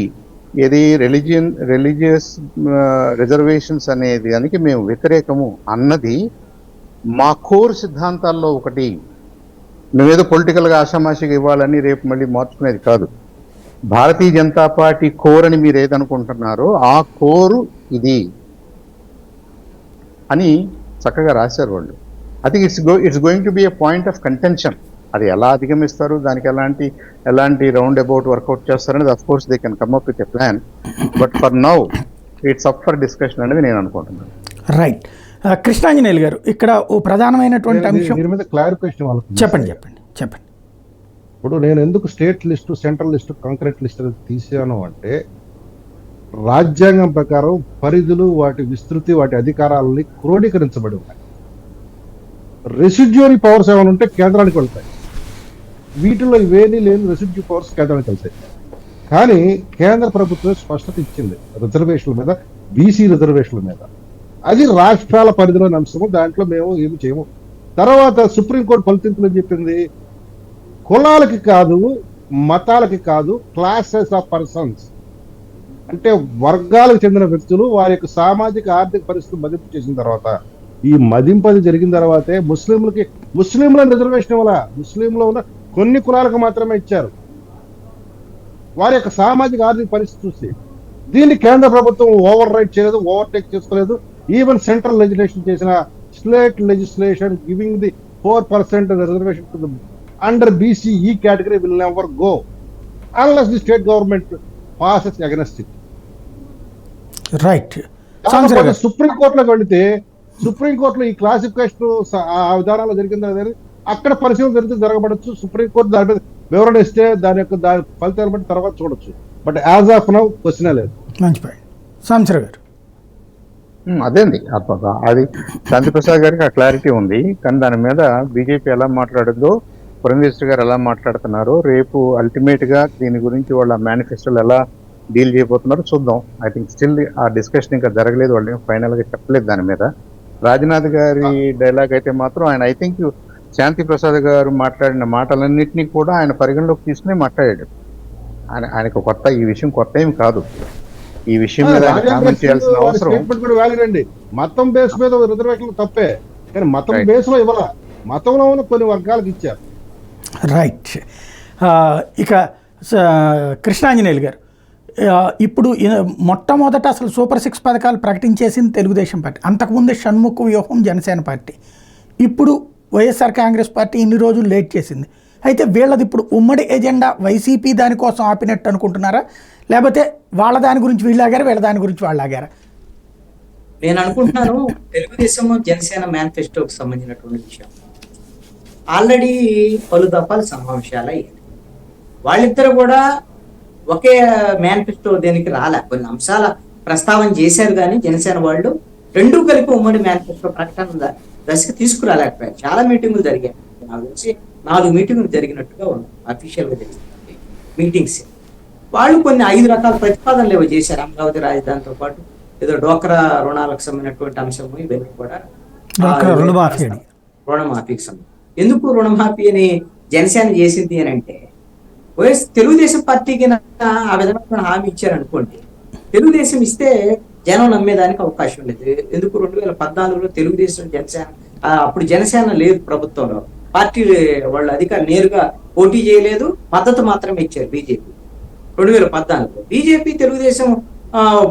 [SPEAKER 6] రిలీజియస్ రిజర్వేషన్స్ అనేది దానికి మేము వ్యతిరేకము అన్నది మా కోర్ సిద్ధాంతాల్లో ఒకటి. మేమేదో పొలిటికల్ గా ఆషామాషిగా ఇవ్వాలని రేపు మళ్ళీ మార్చుకునేది కాదు. భారతీయ జనతా పార్టీ కోర్ అని మీరు ఏదనుకుంటున్నారో ఆ కోరు ఇది అని చక్కగా రాశారు వాళ్ళు. I think it's going to B a point of contention. అది ఎలా అధిగమిస్తారు, దానికి ఎలాంటి రౌండ్ అబౌట్ వర్కౌట్ చేస్తారనేది of course they can come up with a plan. But for now it's up for discussion అనేది నేను అనుకుంటున్నాను.
[SPEAKER 1] రైట్. కృష్ణాంజనేయులు గారు, ఇక్కడ ఓ ప్రధానమైనటువంటి అంశం
[SPEAKER 5] క్లారిఫికేషన్
[SPEAKER 1] చెప్పండి.
[SPEAKER 5] ఇప్పుడు నేను ఎందుకు state list, central list, concrete list తీసాను అంటే, రాజ్యాంగం ప్రకారం పరిధులు, వాటి విస్తృతి, వాటి అధికారాలని క్రోడీకరించబడి ఉన్నాయి. రెసిడ్యూరీ పవర్స్ ఏమైనా ఉంటే కేంద్రానికి వెళ్తాయి. వీటిలో ఇవేమీ లేని రెసిడ్యూ పవర్స్ కేంద్రానికి వెళ్తాయి. కానీ కేంద్ర ప్రభుత్వం స్పష్టత ఇచ్చింది రిజర్వేషన్ల మీద, బీసీ రిజర్వేషన్ల మీద. అది రాష్ట్రాల పరిధిలోని అంశము, దాంట్లో మేము ఏమి చేయము. తర్వాత సుప్రీంకోర్టు ఫలితాలు ఏం చెప్పింది? కులాలకి కాదు, మతాలకి కాదు, క్లాసెస్ ఆఫ్ పర్సన్స్ అంటే వర్గాలకు చెందిన వ్యక్తులు వారి యొక్క సామాజిక ఆర్థిక పరిస్థితులు మదింపు చేసిన తర్వాత, ఈ మదింపది జరిగిన తర్వాతే ముస్లింల రిజర్వేషన్ వల్ల ముస్లింలో ఉన్న కొన్ని కులాలకు మాత్రమే ఇచ్చారు. వారి యొక్క సామాజిక ఆర్థిక పరిస్థితి చూసి దీన్ని కేంద్ర ప్రభుత్వం ఓవర్ రైట్ చేయలేదు, ఓవర్టేక్ చేసుకోలేదు. ఈవెన్ సెంట్రల్ లెజిస్లేషన్ చేసిన state legislation giving the 4% reservation to the under BCE category will never go unless the state government passes against it.
[SPEAKER 1] Right.
[SPEAKER 5] Supreme కోర్టులోకి వెళితే సుప్రీం కోర్టులో ఈ క్లాసిఫికేషన్ ఆ విధానాలు జరిగిందని అక్కడ పరిశీలన జరిగితే జరగబడచ్చు. సుప్రీం కోర్టు దాని మీద వివరణ ఇస్తే దాని ఫలితాలు బట్టి తర్వాత చూడొచ్చు. But as of now question లేదు.
[SPEAKER 1] మంచి పాయింట్. సాంబశివరావు గారు,
[SPEAKER 6] అదేండి అది శాంతిప్రసాద్ గారికి ఆ క్లారిటీ ఉంది. కానీ దాని మీద బీజేపీ ఎలా మాట్లాడిందో పురంధేశ్వరి గారు ఎలా మాట్లాడుతున్నారో రేపు అల్టిమేట్ గా దీని గురించి వాళ్ళ మేనిఫెస్టోలు ఎలా డీల్ చేయబోతున్నారో చూద్దాం. ఐ థింక్ స్టిల్ ఆ డిస్కషన్ ఇంకా జరగలేదు, వాళ్ళు ఫైనల్ గా చెప్పలేదు దాని మీద. రాజ్నాథ్ గారి డైలాగ్ అయితే మాత్రం ఆయన ఐ థింక్ శాంతి ప్రసాద్ గారు మాట్లాడిన మాటలన్నింటినీ కూడా ఆయన పరిగణలోకి తీసుకుని మాట్లాడాడు. ఆయనకు కొత్త ఈ విషయం కొత్త ఏమి కాదు. ఈ విషయం మీద ఆయన కామెంట్ చేయాల్సిన అవసరం
[SPEAKER 5] స్టేట్మెంట్ కూడా వ్యాలిడ్ అండి. మతం బేస్ మీద రిజర్వేషన్ తప్పే, కానీ మతం బేస్ లో ఇవ్వాల, మతంలో ఉన్న కొన్ని వర్గాలకు ఇచ్చారు.
[SPEAKER 1] రైట్. ఇక కృష్ణాంజనేయులు గారు, ఇప్పుడు మొట్టమొదట అసలు సూపర్ 6 పథకాలు ప్రకటించేసింది తెలుగుదేశం పార్టీ. అంతకుముందు షణ్ముఖ వ్యూహం జనసేన పార్టీ. ఇప్పుడు వైఎస్ఆర్ కాంగ్రెస్ పార్టీ ఇన్ని రోజులు లేట్ చేసింది. అయితే వీళ్ళది ఇప్పుడు ఉమ్మడి ఎజెండా వైసీపీ దానికోసం ఆపినట్టు అనుకుంటున్నారా, లేకపోతే వాళ్ళ దాని గురించి వీళ్ళు ఆగారా, వీళ్ళ దాని గురించి వాళ్ళు ఆగారా?
[SPEAKER 3] నేను అనుకుంటున్నాను తెలుగుదేశం జనసేన మేనిఫెస్టోకి సంబంధించినటువంటి విషయం ఆల్రెడీ పలు దఫాలు సమావేశాలు అయ్యాయి. వాళ్ళిద్దరు కూడా ఒకే మేనిఫెస్టో దేనికి రాలే, కొన్ని అంశాల ప్రస్తావన చేశారు కానీ జనసేన వాళ్ళు రెండూ కలిపి ఉమ్మడి మేనిఫెస్టో ప్రకటన దశకు తీసుకురాలేకపోయారు. చాలా మీటింగులు జరిగాయి, నాకు తెలిసి 4 మీటింగులు జరిగినట్టుగా ఉన్నాయి అఫీషియల్ గా జరిగిన మీటింగ్స్. వాళ్ళు కొన్ని 5 రకాల ప్రతిపాదనలు ఏవో చేశారు. అమరావతి రాజధానితో పాటు ఏదో డోక్రా రుణాలకు సంబంధించినటువంటి అంశము, ఇవన్నీ కూడా రుణమాఫీకి సంబంధించి. ఎందుకు రుణమాఫీ అని జనసేన చేసింది అని అంటే, తెలుగుదేశం పార్టీకి ఆ విధమైన హామీ ఇచ్చారనుకోండి, తెలుగుదేశం ఇస్తే జనం నమ్మేదానికి అవకాశం లేదు. ఎందుకు 2014లో తెలుగుదేశం జనసేన, అప్పుడు జనసేన లేదు ప్రభుత్వంలో, పార్టీ వాళ్ళు అధికారులు నేరుగా పోటీ చేయలేదు, మద్దతు మాత్రమే ఇచ్చారు బీజేపీ. 2014లో బీజేపీ తెలుగుదేశం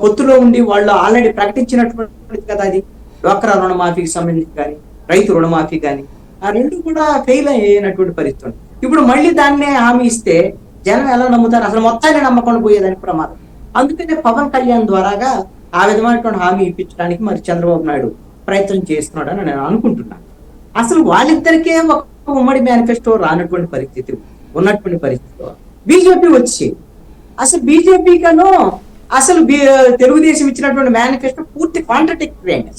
[SPEAKER 3] పొత్తులో ఉండి వాళ్ళు ఆల్రెడీ ప్రకటించినటువంటి కదా అది డ్వాక్రా రుణమాఫీకి సంబంధించి కానీ రైతు రుణమాఫీ కానీ ఆ రెండు కూడా ఫెయిల్ అయినటువంటి పరిస్థితి. ఇప్పుడు మళ్ళీ దాన్నే హామీ ఇస్తే జనం ఎలా నమ్ముతారు? అసలు మొత్తాన్ని నమ్మకుండా పోయేదానికి ప్రమాదం. అందుకనే పవన్ కళ్యాణ్ ద్వారాగా ఆ విధమైనటువంటి హామీ ఇప్పించడానికి మరి చంద్రబాబు నాయుడు ప్రయత్నం చేస్తున్నాడు అని నేను అనుకుంటున్నాను. అసలు వాళ్ళిద్దరికే ఒక ఉమ్మడి మేనిఫెస్టో రానటువంటి పరిస్థితి ఉన్నటువంటి పరిస్థితిలో బీజేపీ వచ్చి అసలు బీజేపీ కను అసలు తెలుగుదేశం ఇచ్చినటువంటి మేనిఫెస్టో పూర్తి కాంట్రడిక్టరీ అండి.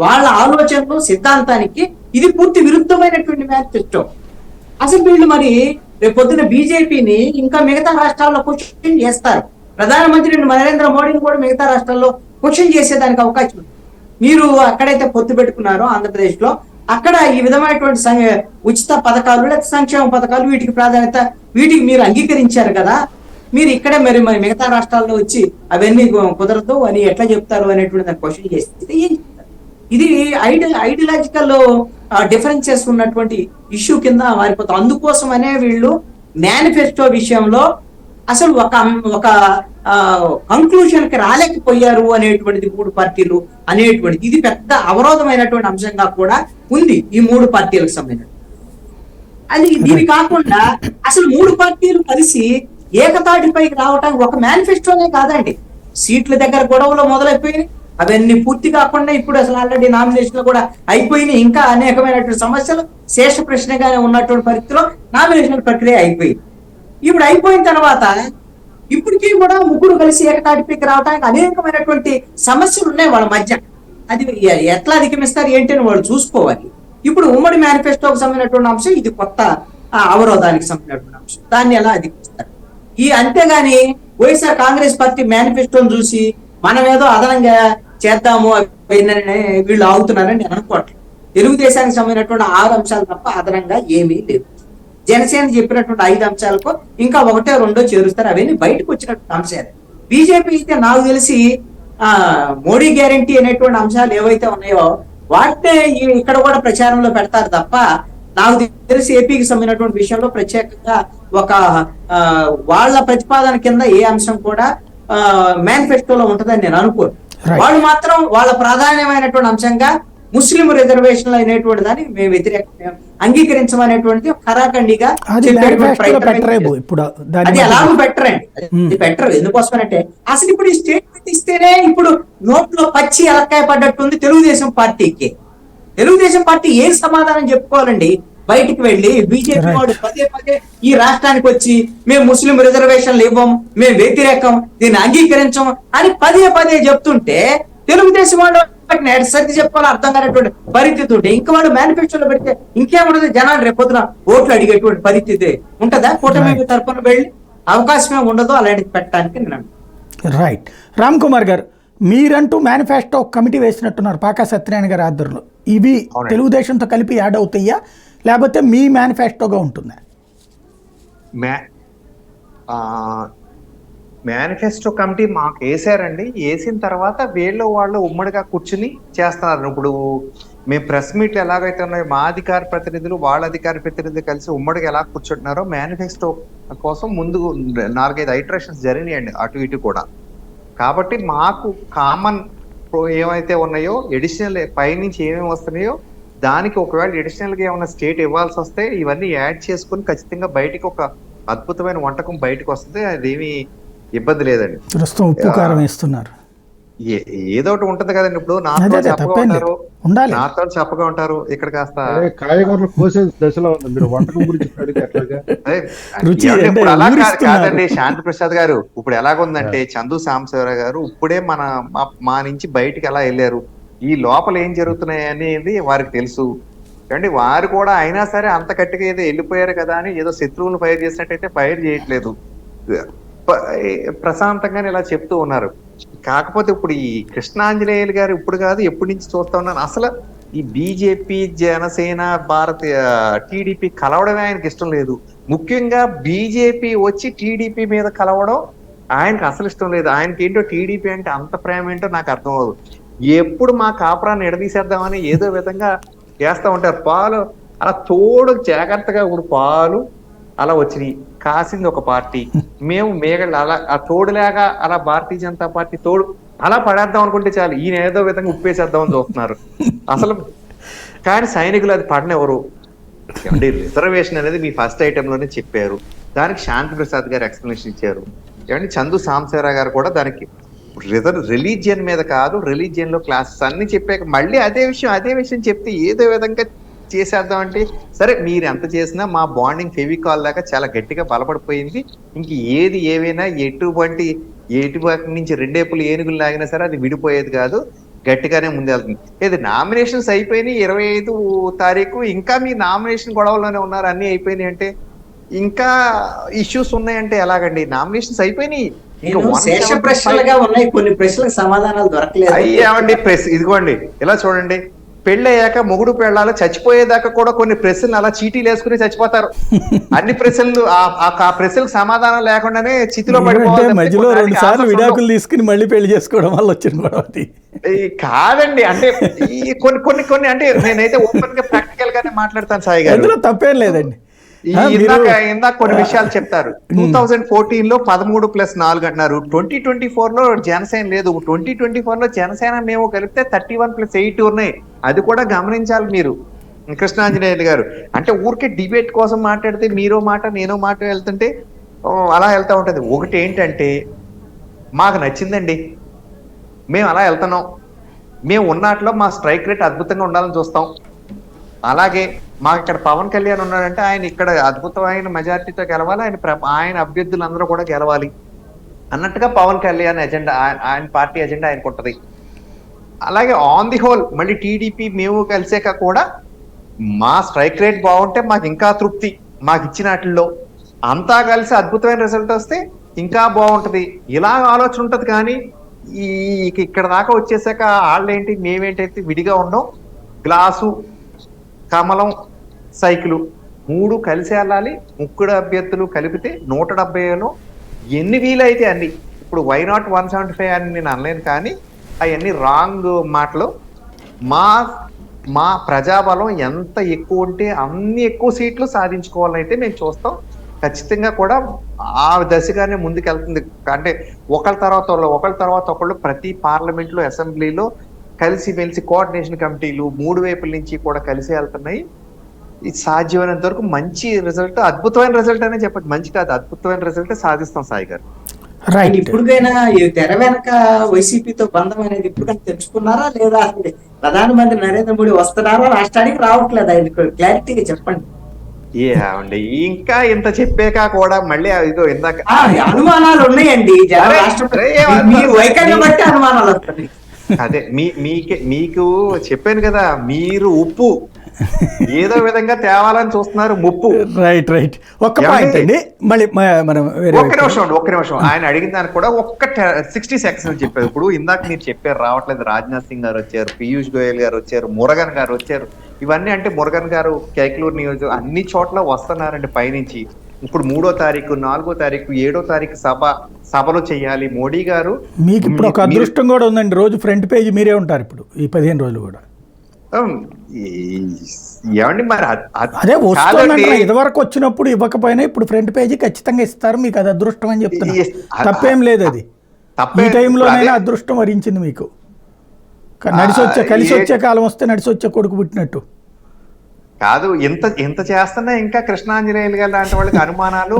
[SPEAKER 3] వాళ్ళ ఆలోచనలు సిద్ధాంతానికి ఇది పూర్తి విరుద్ధమైనటువంటి మేనిఫెస్టో. అసలు వీళ్ళు మరి రేపు పొద్దున బీజేపీని ఇంకా మిగతా రాష్ట్రాల్లో క్వశ్చన్ చేస్తారు. ప్రధానమంత్రి నరేంద్ర మోడీని కూడా మిగతా రాష్ట్రాల్లో క్వశ్చన్ చేసేదానికి అవకాశం ఉంది. మీరు అక్కడైతే పొత్తు పెట్టుకున్నారో ఆంధ్రప్రదేశ్ లో, అక్కడ ఈ విధమైనటువంటి ఉచిత పథకాలు లేదా సంక్షేమ పథకాలు వీటికి ప్రాధాన్యత, వీటికి మీరు అంగీకరించారు కదా, మీరు ఇక్కడే మరి మిగతా రాష్ట్రాల్లో వచ్చి అవన్నీ కుదరదు అని ఎట్లా చెప్తారు అనేటువంటి దాన్ని క్వశ్చన్ చేస్తే ఏం చెప్తారు? ఇది ఐడియాలజికల్ డిఫరెన్సెస్ ఉన్నటువంటి ఇష్యూ కింద మారిపోతాం. అందుకోసమనే వీళ్ళు మేనిఫెస్టో విషయంలో అసలు ఒక కంక్లూషన్ కి రాలేకపోయారు అనేటువంటిది 3 పార్టీలు అనేటువంటిది ఇది పెద్ద అవరోధమైనటువంటి అంశంగా కూడా ఉంది ఈ 3 పార్టీలకు సంబంధించి. అది దీని కాకుండా అసలు 3 పార్టీలు కలిసి ఏకతాటిపైకి రావడానికి ఒక మేనిఫెస్టోనే కాదండి, సీట్ల దగ్గర గొడవలు మొదలైపోయినాయి. అవన్నీ పూర్తి కాకుండా ఇప్పుడు అసలు ఆల్రెడీ నామినేషన్లు కూడా అయిపోయినాయి. ఇంకా అనేకమైనటువంటి సమస్యలు శేష ప్రశ్నగానే ఉన్నటువంటి పరిస్థితిలో నామినేషన్ ప్రక్రియ అయిపోయింది. ఇప్పుడు అయిపోయిన తర్వాత ఇప్పటికీ కూడా 3 కలిసి ఏకతాటిపైకి రావడానికి అనేకమైనటువంటి సమస్యలు ఉన్నాయి వాళ్ళ మధ్య. అది ఎట్లా అధిగమిస్తారు ఏంటి అని వాళ్ళు చూసుకోవాలి. ఇప్పుడు ఉమ్మడి మేనిఫెస్టోకి సంబంధించినటువంటి అంశం ఇది కొత్త అవరోధానికి సంబంధించినటువంటి అంశం, దాన్ని ఎలా అధిగమిస్తారు? అంతేగాని వైఎస్ఆర్ కాంగ్రెస్ పార్టీ మేనిఫెస్టోని చూసి మనం ఏదో అదనంగా చేద్దాము వీళ్ళు ఆగుతున్నారని నేను అనుకోవట్లేదు. తెలుగుదేశానికి సంబంధించినటువంటి 6 అంశాలు తప్ప అదనంగా ఏమీ లేదు. జనసేన చెప్పినటువంటి 5 అంశాలకు ఇంకా 1, 2 చేరుస్తారు, అవన్నీ బయటకు వచ్చినటువంటి అంశాలు. బీజేపీ అయితే నాకు తెలిసి మోడీ గ్యారంటీ అనేటువంటి అంశాలు ఏవైతే ఉన్నాయో వాటినే ఇక్కడ కూడా ప్రచారంలో పెడతారు తప్ప నాకు తెలిసి ఏపీకి సంబంధించినటువంటి విషయంలో ప్రత్యేకంగా ఒక వాళ్ళ ప్రతిపాదన కింద ఏ అంశం కూడా మేనిఫెస్టోలో ఉంటుందని నేను అనుకోను. వాళ్ళు మాత్రం వాళ్ళ ప్రాధాన్యమైనటువంటి అంశంగా ముస్లిం రిజర్వేషన్లు అనేటువంటి దాన్ని మేము వ్యతిరేకంగా అంగీకరించమనేటువంటిది ఖరాఖండిగా అది ఎలాగో బెటర్ అండి, అది బెటర్. ఎందుకోసమనంటే అసలు ఇప్పుడు ఈ స్టేట్మెంట్ ఇస్తేనే ఇప్పుడు నోట్లో పచ్చి ఎలక్కాయ పడ్డట్టుంది తెలుగుదేశం పార్టీకి. తెలుగుదేశం పార్టీ ఏం సమాధానం చెప్పుకోవాలండి? బయటికి వెళ్ళి బీజేపీ వాడు పదే ఈ రాష్ట్రానికి వచ్చి మేము ముస్లిం రిజర్వేషన్లు ఇవ్వం, మేము వ్యతిరేకం, దీన్ని అంగీకరించం అని పదే చెప్తుంటే తెలుగుదేశం వాడు వాటిని సర్ది చెప్పాలో అర్థం కానటువంటి పరిస్థితి ఉంటే ఇంకా వాడు మేనిఫెస్టోలో పెడితే ఇంకేముండదు, జనాలు రేపొద్దున ఓట్లు అడిగేటువంటి పరిస్థితి ఉంటుందా? కూటమి తరఫున వెళ్ళి అవకాశమే ఉండదు అలాంటిది పెట్టడానికి నేను.
[SPEAKER 1] రైట్. రామ్ కుమార్ గారు, మీరంటూ మేనిఫెస్టో కమిటీ వేసినట్టున్నారు పాకా సత్యనారాయణ గారి ఆధ్వర్యంలో. ఇవి తెలుగుదేశంతో కలిపి యాడ్ అవుతాయా లేకపోతే మీ మేనిఫెస్టోగా ఉంటుందా?
[SPEAKER 4] మేనిఫెస్టో కమిటీ మాకు వేసారండి. వేసిన తర్వాత వాళ్ళు ఉమ్మడిగా కూర్చుని చేస్తున్నారు. ఇప్పుడు మేము ప్రెస్ మీట్లు ఎలాగైతే ఉన్నాయో మా అధికార ప్రతినిధులు వాళ్ళ అధికార ప్రతినిధులు కలిసి ఉమ్మడిగా ఎలా కూర్చుంటున్నారో మేనిఫెస్టో కోసం ముందు 4-5 ఐటరేషన్స్ జరిగినాయండి అటు ఇటు కూడా. కాబట్టి మాకు కామన్ ఏమైతే ఉన్నాయో ఎడిషనల్ పైనుంచి ఏమేమి వస్తున్నాయో దానికి ఒకవేళ అడిషనల్ గా ఏమైనా స్టేట్ ఇవ్వాల్సి వస్తే ఇవన్నీ యాడ్ చేసుకుని ఖచ్చితంగా బయటికి ఒక అద్భుతమైన వంటకం బయటకు వస్తుంది. అదేమి ఇబ్బంది లేదండి.
[SPEAKER 1] ప్రస్తుతం ఉప్పు కారం వేస్తున్నారు,
[SPEAKER 4] ఏదో ఒకటి ఉంటది కదండి. ఇప్పుడు నాతో చప్పగా ఉంటారు, నాతో చప్పగా ఉంటారు, ఇక్కడ కాస్త
[SPEAKER 5] కాయగూరలు కోసే దశలో ఉంది. మీరు వంటకం గురించి అడిగితే ఎట్లాగా?
[SPEAKER 4] ఇప్పుడు అలా కాదండి శాంతి ప్రసాద్ గారు. ఇప్పుడు ఎలాగుందంటే చందు సాంబశివరావు గారు ఇప్పుడే మా నుంచి బయటికి ఎలా వెళ్ళారు, ఈ లోపల ఏం జరుగుతున్నాయి అనేది వారికి తెలుసు అండి. వారు కూడా అయినా సరే అంత గట్టిగా ఏదో వెళ్ళిపోయారు కదా అని ఏదో శత్రువులు ఫైర్ చేసినట్టయితే ఫైర్ చేయట్లేదు, ప్రశాంతంగానే ఇలా చెప్తూ ఉన్నారు. కాకపోతే ఇప్పుడు ఈ కృష్ణాంజనేయులు గారు ఇప్పుడు కాదు ఎప్పటి నుంచి చూస్తా ఉన్నాను, అసలు ఈ బీజేపీ జనసేన భారతీయ టీడీపీ కలవడమే ఆయనకి ఇష్టం లేదు. ముఖ్యంగా బీజేపీ వచ్చి టీడీపీ మీద కలవడం ఆయనకు అసలు ఇష్టం లేదు. ఆయనకి ఏంటో టీడీపీ అంటే అంత ప్రేమ ఏంటో నాకు అర్థం అవ్వదు. ఎప్పుడు మా కాపురాన్ని ఎడదీసేద్దామని ఏదో విధంగా చేస్తూ ఉంటారు. పాలు అలా తోడు జాగ్రత్తగా ఇప్పుడు పాలు అలా వచ్చినాయి, కాసింది ఒక పార్టీ, మేము మేఘళ్ళు అలా ఆ తోడులాగా అలా భారతీయ జనతా పార్టీ తోడు అలా పడేద్దాం అనుకుంటే చాలు ఈయన ఏదో విధంగా ఉప్పేసేద్దామని చూస్తున్నారు అసలు. కానీ సైనికులు అది పడనెవరు అంటే రిజర్వేషన్ అనేది మీ ఫస్ట్ ఐటమ్ లోనే చెప్పారు, దానికి శాంతి ప్రసాద్ గారు ఎక్స్ప్లెనేషన్ ఇచ్చారు. ఏమంటే చందు సాంబశివరావు గారు కూడా దానికి రిలీజియన్ మీద కాదు, రిలీజియన్ లో క్లాసెస్ అన్ని చెప్పాక మళ్ళీ అదే విషయం చెప్తే ఏదో విధంగా చేసేద్దాం అంటే సరే మీరు ఎంత చేసినా మా బాండింగ్ ఫెవికాల్ దాకా చాలా గట్టిగా బలపడిపోయింది. ఇంక ఏది ఏవైనా ఎటువంటి నుంచి రెండేపులు ఏనుగులు లాగినా సరే అది విడిపోయేది కాదు, గట్టిగానే ముందెళ్తుంది. ఇది నామినేషన్స్ అయిపోయినాయి 25 తారీఖు, ఇంకా మీ నామినేషన్ గొడవలోనే ఉన్నారు, అన్ని అయిపోయినాయి అంటే ఇంకా ఇష్యూస్ ఉన్నాయంటే ఎలాగండి? నామినేషన్స్ అయిపోయినాయి,
[SPEAKER 3] ప్రశ్నలుగా ఉన్నాయి, కొన్ని ప్రశ్నలకు సమాధానాలు దొరకలేదు.
[SPEAKER 4] అయ్యామండి ప్రెస్ ఇదిగోండి ఇలా చూడండి, పెళ్ళయ్యాక మొగుడు పెళ్ళాలు చచ్చిపోయేదాకా కూడా కొన్ని ప్రశ్నలు అలా చీటీలు వేసుకుని చచ్చిపోతారు. అన్ని ప్రశ్నలు ఆ ప్రశ్నలకు సమాధానం లేకుండానే చితిలో పడిపోవాలి.
[SPEAKER 1] మధ్యలో 2 సార్లు విడాకులు తీసుకుని మళ్ళీ పెళ్లి చేసుకోవడం వల్ల వచ్చిన గొడవ
[SPEAKER 4] కాదండి. అంటే కొన్ని అంటే నేనైతే ఓపెన్ గా ప్రాక్టికల్ గానే మాట్లాడతాను సాయి గారు,
[SPEAKER 1] అందులో తప్పేం లేదండి.
[SPEAKER 4] ఇందాక కొన్ని విషయాలు చెప్తారు. 2014 లో 13+4 అంటున్నారు, 2024 లో జనసేన లేదు, 2024 లో జనసేన మేము కలిపితే 31+8 ఉన్నాయి. అది కూడా గమనించాలి మీరు కృష్ణాంజనేయులు గారు. అంటే ఊరికే డిబేట్ కోసం మాట్లాడితే మీరో మాట నేనో మాట వెళ్తుంటే అలా వెళ్తా ఉంటది. ఒకటి ఏంటంటే మాకు నచ్చిందండి, మేము అలా వెళ్తున్నాం, మేము ఉన్నట్లో మా స్ట్రైక్ రేట్ అద్భుతంగా ఉండాలని చూస్తాం. అలాగే మాకు ఇక్కడ పవన్ కళ్యాణ్ ఉన్నాడంటే ఆయన ఇక్కడ అద్భుతమైన మెజారిటీతో గెలవాలి, ఆయన అభ్యర్థులందరూ కూడా గెలవాలి అన్నట్టుగా పవన్ కళ్యాణ్ ఎజెండా, ఆయన పార్టీ ఎజెండా ఆయనకు ఉంటది. అలాగే ఆన్ ది హోల్ మళ్ళీ టీడీపీ మేము కలిసాక కూడా మా స్ట్రైక్ రేట్ బాగుంటే మాకు ఇంకా తృప్తి, మాకు ఇచ్చిన వాటిల్లో అంతా కలిసి అద్భుతమైన రిజల్ట్ వస్తే ఇంకా బాగుంటది, ఇలా ఆలోచన ఉంటది. కానీ ఇక్కడ దాకా వచ్చేసాక వాళ్ళేంటి మేమేంటైతే విడిగా ఉన్నాం, గ్లాసు కమలం సైకిల్ 3 కలిసి వెళ్ళాలి. 3 అభ్యర్థులు కలిపితే 170లో ఎన్ని వీలైతే అన్ని. ఇప్పుడు వై నాట్ 175 అని నేను అనలేను, కానీ అవన్నీ రాంగ్ మాటలు. మా ప్రజాబలం ఎంత ఎక్కువ ఉంటే అన్ని ఎక్కువ సీట్లు సాధించుకోవాలైతే మేము చూస్తాం. ఖచ్చితంగా కూడా ఆ దశగానే ముందుకెళ్తుంది. అంటే ఒకళ్ళ తర్వాత ఒకళ్ళు ప్రతి పార్లమెంట్లో అసెంబ్లీలో కలిసిమెలిసి కోఆర్డినేషన్ కమిటీలు 3 వైపుల నుంచి కూడా కలిసి వెళ్తున్నాయి. ఇది సాధ్యమైనంత వరకు మంచి రిజల్ట్, అద్భుతమైన రిజల్ట్ అనే చెప్పండి, మంచి కాదు అద్భుతమైన రిజల్ట్ సాధిస్తాం సాయి గారు.
[SPEAKER 3] ఇప్పుడుకైనా తెర వెనక వైసీపీతో బంధం అనేది ఇప్పుడుకైనా తెచ్చుకున్నారా లేదా? ప్రధానమంత్రి నరేంద్ర మోడీ వస్తున్నారా రాష్ట్రానికి, రావట్లేదు? ఆయన క్లారిటీగా చెప్పండి.
[SPEAKER 4] ఏమండి ఇంకా ఇంత చెప్పాక కూడా మళ్ళీ ఇదో ఇందాక
[SPEAKER 3] అనుమానాలు ఉన్నాయండి, రాష్ట్రపతి వైఖరిని బట్టి అనుమానాలు వస్తున్నాయి.
[SPEAKER 4] అదే మీకు చెప్పాను కదా, మీరు ఉప్పు ఏదో విధంగా తేవాలని చూస్తున్నారు, ముప్పు.
[SPEAKER 1] రైట్ ఒక్క పాయింట్ అండి, మళ్ళీ మనం
[SPEAKER 4] ఒక్క నిమిషం ఆయన అడిగిన దానికి కూడా ఒక్క 60 సెకండ్స్ చెప్పారు. ఇప్పుడు ఇందాక మీరు చెప్పారు రావట్లేదు, రాజ్నాథ్ సింగ్ గారు వచ్చారు, పీయూష్ గోయల్ గారు వచ్చారు, మురగన్ గారు వచ్చారు. ఇవన్నీ అంటే మురగన్ గారు కైకలూరు నియోజకవర్గం అన్ని చోట్ల వస్తున్నారండి పైనుంచి. ఇప్పుడు 3వ తారీఖు 4వ తారీఖు 7వ తారీఖు సభలు చేయాలి మోడీ గారు.
[SPEAKER 1] మీకు ఇప్పుడు ఒక అదృష్టం కూడా ఉందండి, రోజు ఫ్రంట్ పేజీ మీరే ఉంటారు ఇప్పుడు ఈ 15 రోజులు కూడా.
[SPEAKER 4] ఏమండి మరి
[SPEAKER 1] అదే వస్తుందంటే ఇదివరకు వచ్చినప్పుడు ఇవ్వకపోయినా ఇప్పుడు ఫ్రంట్ పేజీ ఖచ్చితంగా ఇస్తారు, మీకు అది అదృష్టం అని చెప్తున్నా. తప్పేం లేదు, అది ఈ టైంలోనైనా అదృష్టం వరించింది మీకు. కలిసి వచ్చే కాలం వస్తే నడిచి వచ్చే కొడుకు పుట్టినట్టు
[SPEAKER 4] కాదు. ఎంత చేస్తున్నా ఇంకా కృష్ణాంజనేయులు గారు లాంటి వాళ్ళకి అనుమానాలు,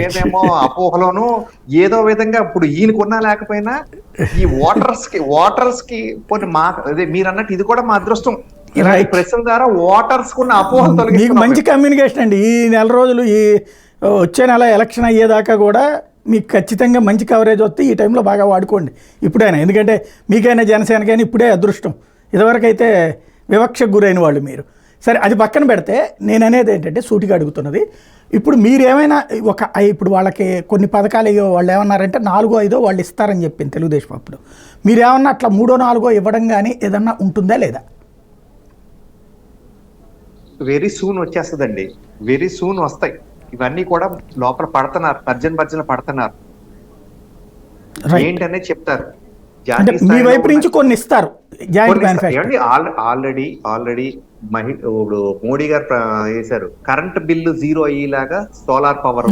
[SPEAKER 4] ఏదేమో అపోహలోను ఏదో విధంగా. ఇప్పుడు ఈయనకున్నా లేకపోయినా ఈ ఓటర్స్ కి అదే మీరు అన్నట్టు ఇది కూడా మా అదృష్టం. ప్రశ్న ద్వారా ఓటర్స్ కున్న అపోహలు
[SPEAKER 1] మీకు మంచి కమ్యూనికేషన్ అండి. ఈ నెల రోజులు ఈ వచ్చే నెల ఎలక్షన్ అయ్యేదాకా కూడా మీకు ఖచ్చితంగా మంచి కవరేజ్ వస్తే ఈ టైంలో బాగా వాడుకోండి ఇప్పుడైనా. ఎందుకంటే మీకైనా జనసేనకైనా ఇప్పుడే అదృష్టం, ఇదివరకైతే వివక్షకు గురైన వాళ్ళు మీరు. సరే, అది పక్కన పెడితే నేను అనేది ఏంటంటే సూటిగా అడుగుతున్నది, ఇప్పుడు మీరేమైనా ఇప్పుడు వాళ్ళకి కొన్ని పథకాలు అయ్యో వాళ్ళు ఏమన్నారంటే 4, 5 వాళ్ళు ఇస్తారని చెప్పింది తెలుగుదేశం. అప్పుడు మీరేమన్నా అట్లా 3, 4 ఇవ్వడం కానీ ఏదన్నా ఉంటుందా లేదా?
[SPEAKER 4] వెరీ సూన్ వచ్చేస్తుందండి, వెరీ సూన్ వస్తాయి. ఇవన్నీ కూడా లోపల పడుతున్నారు, తర్జన పడుతున్నారు, ఏంటనే చెప్తారు.
[SPEAKER 1] మీ వైపు నుంచి కొన్ని ఇస్తారు.
[SPEAKER 4] ఆల్రెడీ మోడీ గారు వేశారు, కరెంట్ బిల్లు 0 అయ్యేలాగా సోలార్ పవర్,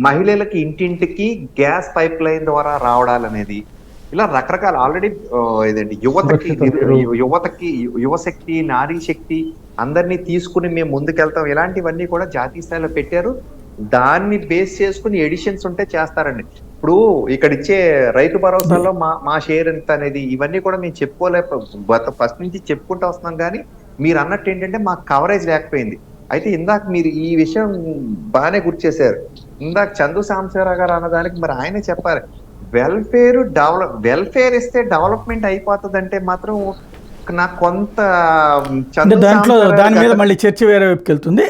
[SPEAKER 4] మహిళలకి ఇంటింటికి గ్యాస్ పైప్ లైన్ ద్వారా రావడాలనేది, ఇలా రకరకాల ఆల్రెడీ ఇదండి యువతకి యువశక్తి, నారీ శక్తి అందరినీ తీసుకుని మేము ముందుకెళ్తాం, ఇలాంటివన్నీ కూడా జాతీయ స్థాయిలో పెట్టారు. దాన్ని బేస్ చేసుకుని ఎడిషన్స్ ఉంటే చేస్తారండి. ఇప్పుడు ఇక్కడ ఇచ్చే రైతు భరోసాలో మా షేర్ ఎంత అనేది ఇవన్నీ కూడా మేము ఫస్ట్ నుంచి చెప్పుకుంటూ వస్తున్నాం. కానీ మీరు అన్నట్టు ఏంటంటే మాకు కవరేజ్ లేకపోయింది. అయితే ఇందాక మీరు ఈ విషయం బాగానే గుర్తు చేశారు. ఇందాక చందు సాంబశివరావు గారు అన్నదానికి మరి ఆయనే చెప్పారు, వెల్ఫేర్ ఇస్తే డెవలప్మెంట్ అయిపోతుంది అంటే మాత్రం నాకు కొంత
[SPEAKER 1] దాంట్లో దాని మీద మళ్ళీ చర్చ వేరే వైపుకి వెళ్తుంది.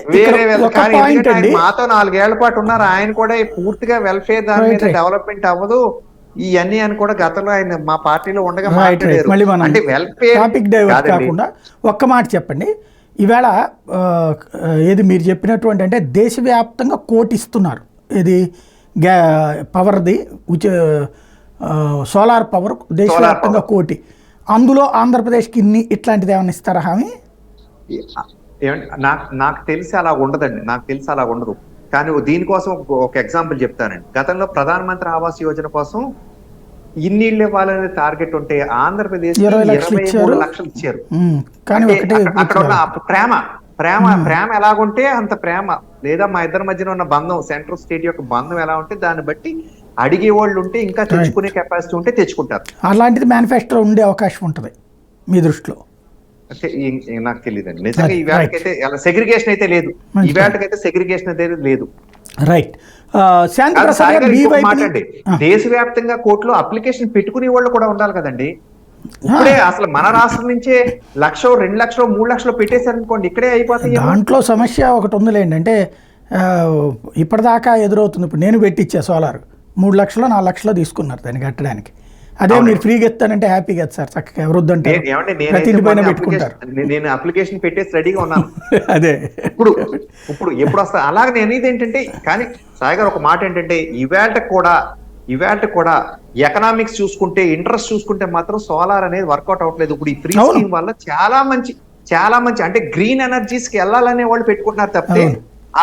[SPEAKER 4] మాతో 4 ఏళ్ల పాటు ఉన్నారు, ఆయన కూడా పూర్తిగా వెల్ఫేర్ దాని మీద డెవలప్మెంట్ అవ్వదు ఇవన్నీ అని కూడా గతంలో ఆయన మా పార్టీలో ఉండగా
[SPEAKER 1] అంటే టాపిక్ డైవర్ట్ కాకుండా ఒక్క మాట చెప్పండి. ఈవేళ ఏది మీరు చెప్పినటువంటి అంటే దేశవ్యాప్తంగా 1 కోటి ఇస్తున్నారు, ఇది పవర్ది సోలార్ పవర్ దేశవ్యాప్తంగా 1 కోటి, అందులో ఆంధ్రప్రదేశ్కి ఇట్లాంటిది ఏమైనా ఇస్తారా హామీ?
[SPEAKER 4] నాకు తెలిసి అలా ఉండదండి, నాకు తెలిసి అలా ఉండదు. కానీ దీనికోసం ఒక ఎగ్జాంపుల్ చెప్తానండి. గతంలో ప్రధానమంత్రి ఆవాస్ యోజన కోసం ఇన్నిళ్ళు ఇవ్వాలనే టార్గెట్ ఉంటే ఆంధ్రప్రదేశ్ 23 లక్షలు ఇచ్చారు. అక్కడ ఉన్న ప్రేమ ఎలాగుంటే అంత ప్రేమ, లేదా మా ఇద్దరి మధ్యన ఉన్న బంధం, సెంట్రల్ స్టేట్ యొక్క బంధం ఎలా ఉంటే దాన్ని బట్టి అడిగే వాళ్ళు ఉంటే ఇంకా తెచ్చుకునే కెపాసిటీ ఉంటే తెచ్చుకుంటారు.
[SPEAKER 1] అలాంటిది మేనిఫెస్టో ఉండే అవకాశం ఉంటుంది మీ దృష్టిలో?
[SPEAKER 4] నాకు తెలియదండి నిజంగా. ఈవేళకైతే సెగ్రిగేషన్ అయితే లేదు, ఈవేళకైతే సెగ్రిగేషన్ అయితే లేదు.
[SPEAKER 1] రైట్.
[SPEAKER 4] మాట్లాడండి, దేశవ్యాప్తంగా కోర్టులో అప్లికేషన్ పెట్టుకునే వాళ్ళు కూడా ఉండాలి కదండి. ఇప్పుడే అసలు మన రాష్ట్రం నుంచే 1,00,000, 2,00,000, 3,00,000 పెట్టేశారనుకోండి, ఇక్కడే అయిపోతాయి.
[SPEAKER 1] దాంట్లో సమస్య ఒకటి ఉందిలేండి, అంటే ఇప్పటిదాకా ఎదురవుతుంది. ఇప్పుడు నేను పెట్టిచ్చా సోలార్ 3 లక్షలు 4 లక్షలు తీసుకున్నారు దాన్ని కట్టడానికి. అదే మీరు ఫ్రీగా ఇస్తానంటే హ్యాపీగా కదా సార్, చక్కగా ఎవరొద్దంటే పెట్టుకుంటారు.
[SPEAKER 4] నేను అప్లికేషన్ పెట్టేసి రెడీగా ఉన్నాను.
[SPEAKER 1] అదే
[SPEAKER 4] ఇప్పుడు ఎప్పుడు వస్తా. అలాగే నేను ఇదేంటంటే, కానీ సాయి గారు ఒక మాట ఏంటంటే, ఇవాళ కూడా ఎకనామిక్స్ చూసుకుంటే, ఇంట్రెస్ట్ చూసుకుంటే మాత్రం సోలార్ అనేది వర్కౌట్ అవ్వట్లేదు. ఇప్పుడు ఈ ఫ్రీ స్కీమ్ వల్ల చాలా మంచి అంటే గ్రీన్ ఎనర్జీస్ కి వెళ్ళాలనే వాళ్ళు పెట్టుకుంటున్నారు తప్పితే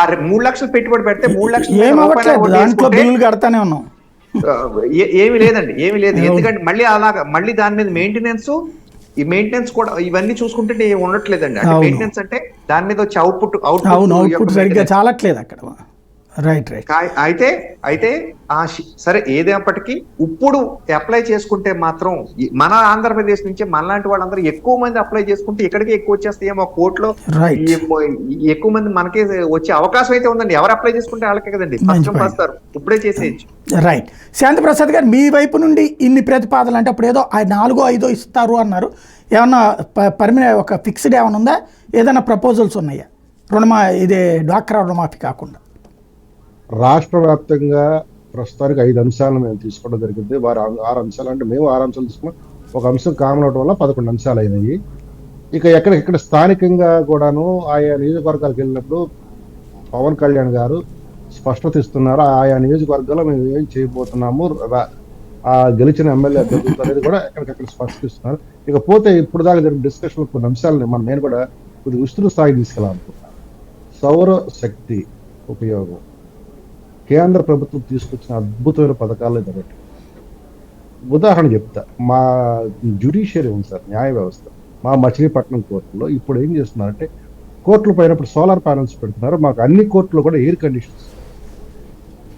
[SPEAKER 4] ఆ 3 లక్షలు పెట్టుబడి పెడితే 3
[SPEAKER 1] లక్షలు కడతానే ఉన్నాం,
[SPEAKER 4] ఏమి లేదండి, ఏమి లేదు. ఎందుకంటే మళ్ళీ దాని మీద మెయింటెనెన్స్ కూడా ఇవన్నీ చూసుకుంటే ఉండట్లేదండి. అంటే మెయింటెనెన్స్ అంటే దాని మీద వచ్చే అవుట్పుట్
[SPEAKER 1] సరిగ్గా చాలట్లేదు అక్కడ. Right right.
[SPEAKER 4] అయితే సరే ఏదేపటికీ ఇప్పుడు అప్లై చేసుకుంటే మాత్రం మన ఆంధ్రప్రదేశ్ నుంచి మనలాంటి వాళ్ళందరూ ఎక్కువ మంది అప్లై చేసుకుంటే ఇక్కడికి ఎక్కువ వచ్చేస్తాయేమో కోర్టులో
[SPEAKER 1] Right.
[SPEAKER 4] ఎక్కువ మంది మనకే వచ్చే అవకాశం అయితే ఉందండి. ఎవరు అప్లై చేసుకుంటే వాళ్ళకే కదండి ఫస్ట్
[SPEAKER 1] point.
[SPEAKER 4] వస్తారు, ఇప్పుడే చేసేయచ్చు.
[SPEAKER 1] రైట్. శాంతిప్రసాద్ గారు, మీ వైపు నుండి ఇన్ని ప్రతిపాదనలు అంటే అప్పుడు ఏదో 4 5 ఇస్తారు అన్నారు, ఏమన్నా పర్మనెంట్ ఒక ఫిక్స్డ్ ఏమైనా ఉందా, ఏదైనా ప్రపోజల్స్ ఉన్నాయా ఇదే డ్వాక్రా రుణమాఫీ కాకుండా?
[SPEAKER 5] రాష్ట్ర వ్యాప్తంగా ప్రస్తుతానికి 5 అంశాలను మేము తీసుకోవడం జరిగింది. వారు 6 అంశాలు అంటే మేము 6 అంశాలు తీసుకున్నాం. ఒక అంశం కామన్ అవడం వల్ల 11 అంశాలు అయినాయి. ఇక ఎక్కడెక్కడ స్థానికంగా కూడాను ఆయా నియోజకవర్గాలకు వెళ్ళినప్పుడు పవన్ కళ్యాణ్ గారు స్పష్టత ఇస్తున్నారు. ఆయా నియోజకవర్గాల్లో మేము ఏం చేయబోతున్నాము, ఆ గెలిచిన ఎమ్మెల్యే అభ్యర్థులతో అనేది కూడా ఎక్కడికక్కడ స్పష్టిస్తున్నారు. ఇకపోతే ఇప్పుడు దాకా జరిగిన డిస్కషన్ కొన్ని అంశాలని నేను కూడా కొద్దిగా విస్తృత స్థాయికి తీసుకెళ్ళాలనుకుంటున్నాను. సౌర శక్తి ఉపయోగం కేంద్ర ప్రభుత్వం తీసుకొచ్చిన అద్భుతమైన పథకాల్లో ఇదొకటి. ఉదాహరణ చెప్తా, మా జ్యుడిషియరీ ఉంది సార్, న్యాయ వ్యవస్థ, మా మచిలీపట్నం కోర్టులో ఇప్పుడు ఏం చేస్తున్నారంటే కోర్టుల పైన ఇప్పుడు సోలార్ ప్యానల్స్ పెడుతున్నారు. మాకు అన్ని కోర్టులో కూడా ఎయిర్ కండిషన్స్.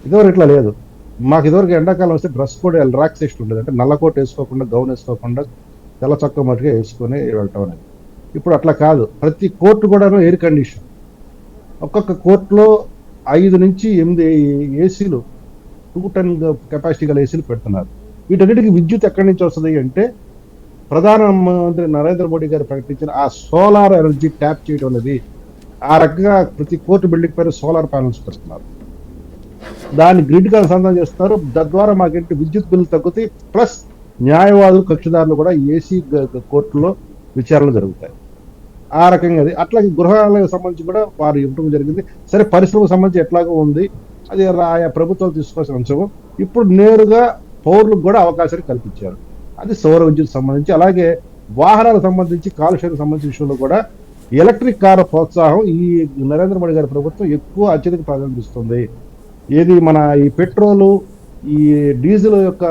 [SPEAKER 5] ఇదివరకు ఇట్లా లేదు. మాకు ఇదివరకు ఎండాకాలం వస్తే డ్రెస్ కోడ్ రిలాక్సేషన్ ఉండేది, అంటే నల్ల కోట్ వేసుకోకుండా గౌన్ వేసుకోకుండా తెల్ల చొక్క మట్టుగా వేసుకొని వెళ్ళటం అనేది. ఇప్పుడు అట్లా కాదు, ప్రతి కోర్టు కూడాను ఎయిర్ కండిషన్. ఒక్కొక్క కోర్టులో 5 నుంచి 8 ఏసీలు 2 టన్ కెపాసిటీ గల ఏసీలు పెడుతున్నారు. వీటన్నిటికీ విద్యుత్ ఎక్కడి నుంచి వస్తుంది అంటే ప్రధానమంత్రి నరేంద్ర మోడీ గారు ప్రకటించిన ఆ సోలార్ ఎనర్జీ ట్యాప్ చేయడం అనేది. ఆ రకంగా ప్రతి కోర్టు బిల్డింగ్ పైన సోలార్ ప్యానల్స్ పెడుతున్నారు, దాన్ని గ్రిడ్ కి అనుసంధానం చేస్తున్నారు. తద్వారా మాకేంటి విద్యుత్ బిల్లు తగ్గుతాయి, ప్లస్ న్యాయవాదులు కక్షిదారులు కూడా ఏసీ కోర్టులో విచారణలు జరుగుతాయి. ఆ రకంగా అది. అట్లాగే గృహాలకు సంబంధించి కూడా వారు ఇవ్వడం జరిగింది. సరే, పరిశ్రమకు సంబంధించి ఎట్లాగో ఉంది, అది ఆయా ప్రభుత్వాలు తీసుకోవాల్సిన అంశము. ఇప్పుడు నేరుగా పౌరులకు కూడా అవకాశాన్ని కల్పించారు, అది సౌర విద్యుత్ సంబంధించి. అలాగే వాహనాలకు సంబంధించి కాలుష్యానికి సంబంధించిన విషయంలో కూడా ఎలక్ట్రిక్ కార్ ప్రోత్సాహం ఈ నరేంద్ర మోడీ గారి ప్రభుత్వం ఎక్కువ అత్యధిక ప్రాధాన్యత ఇస్తుంది. ఏది మన ఈ పెట్రోలు, ఈ డీజిల్ యొక్క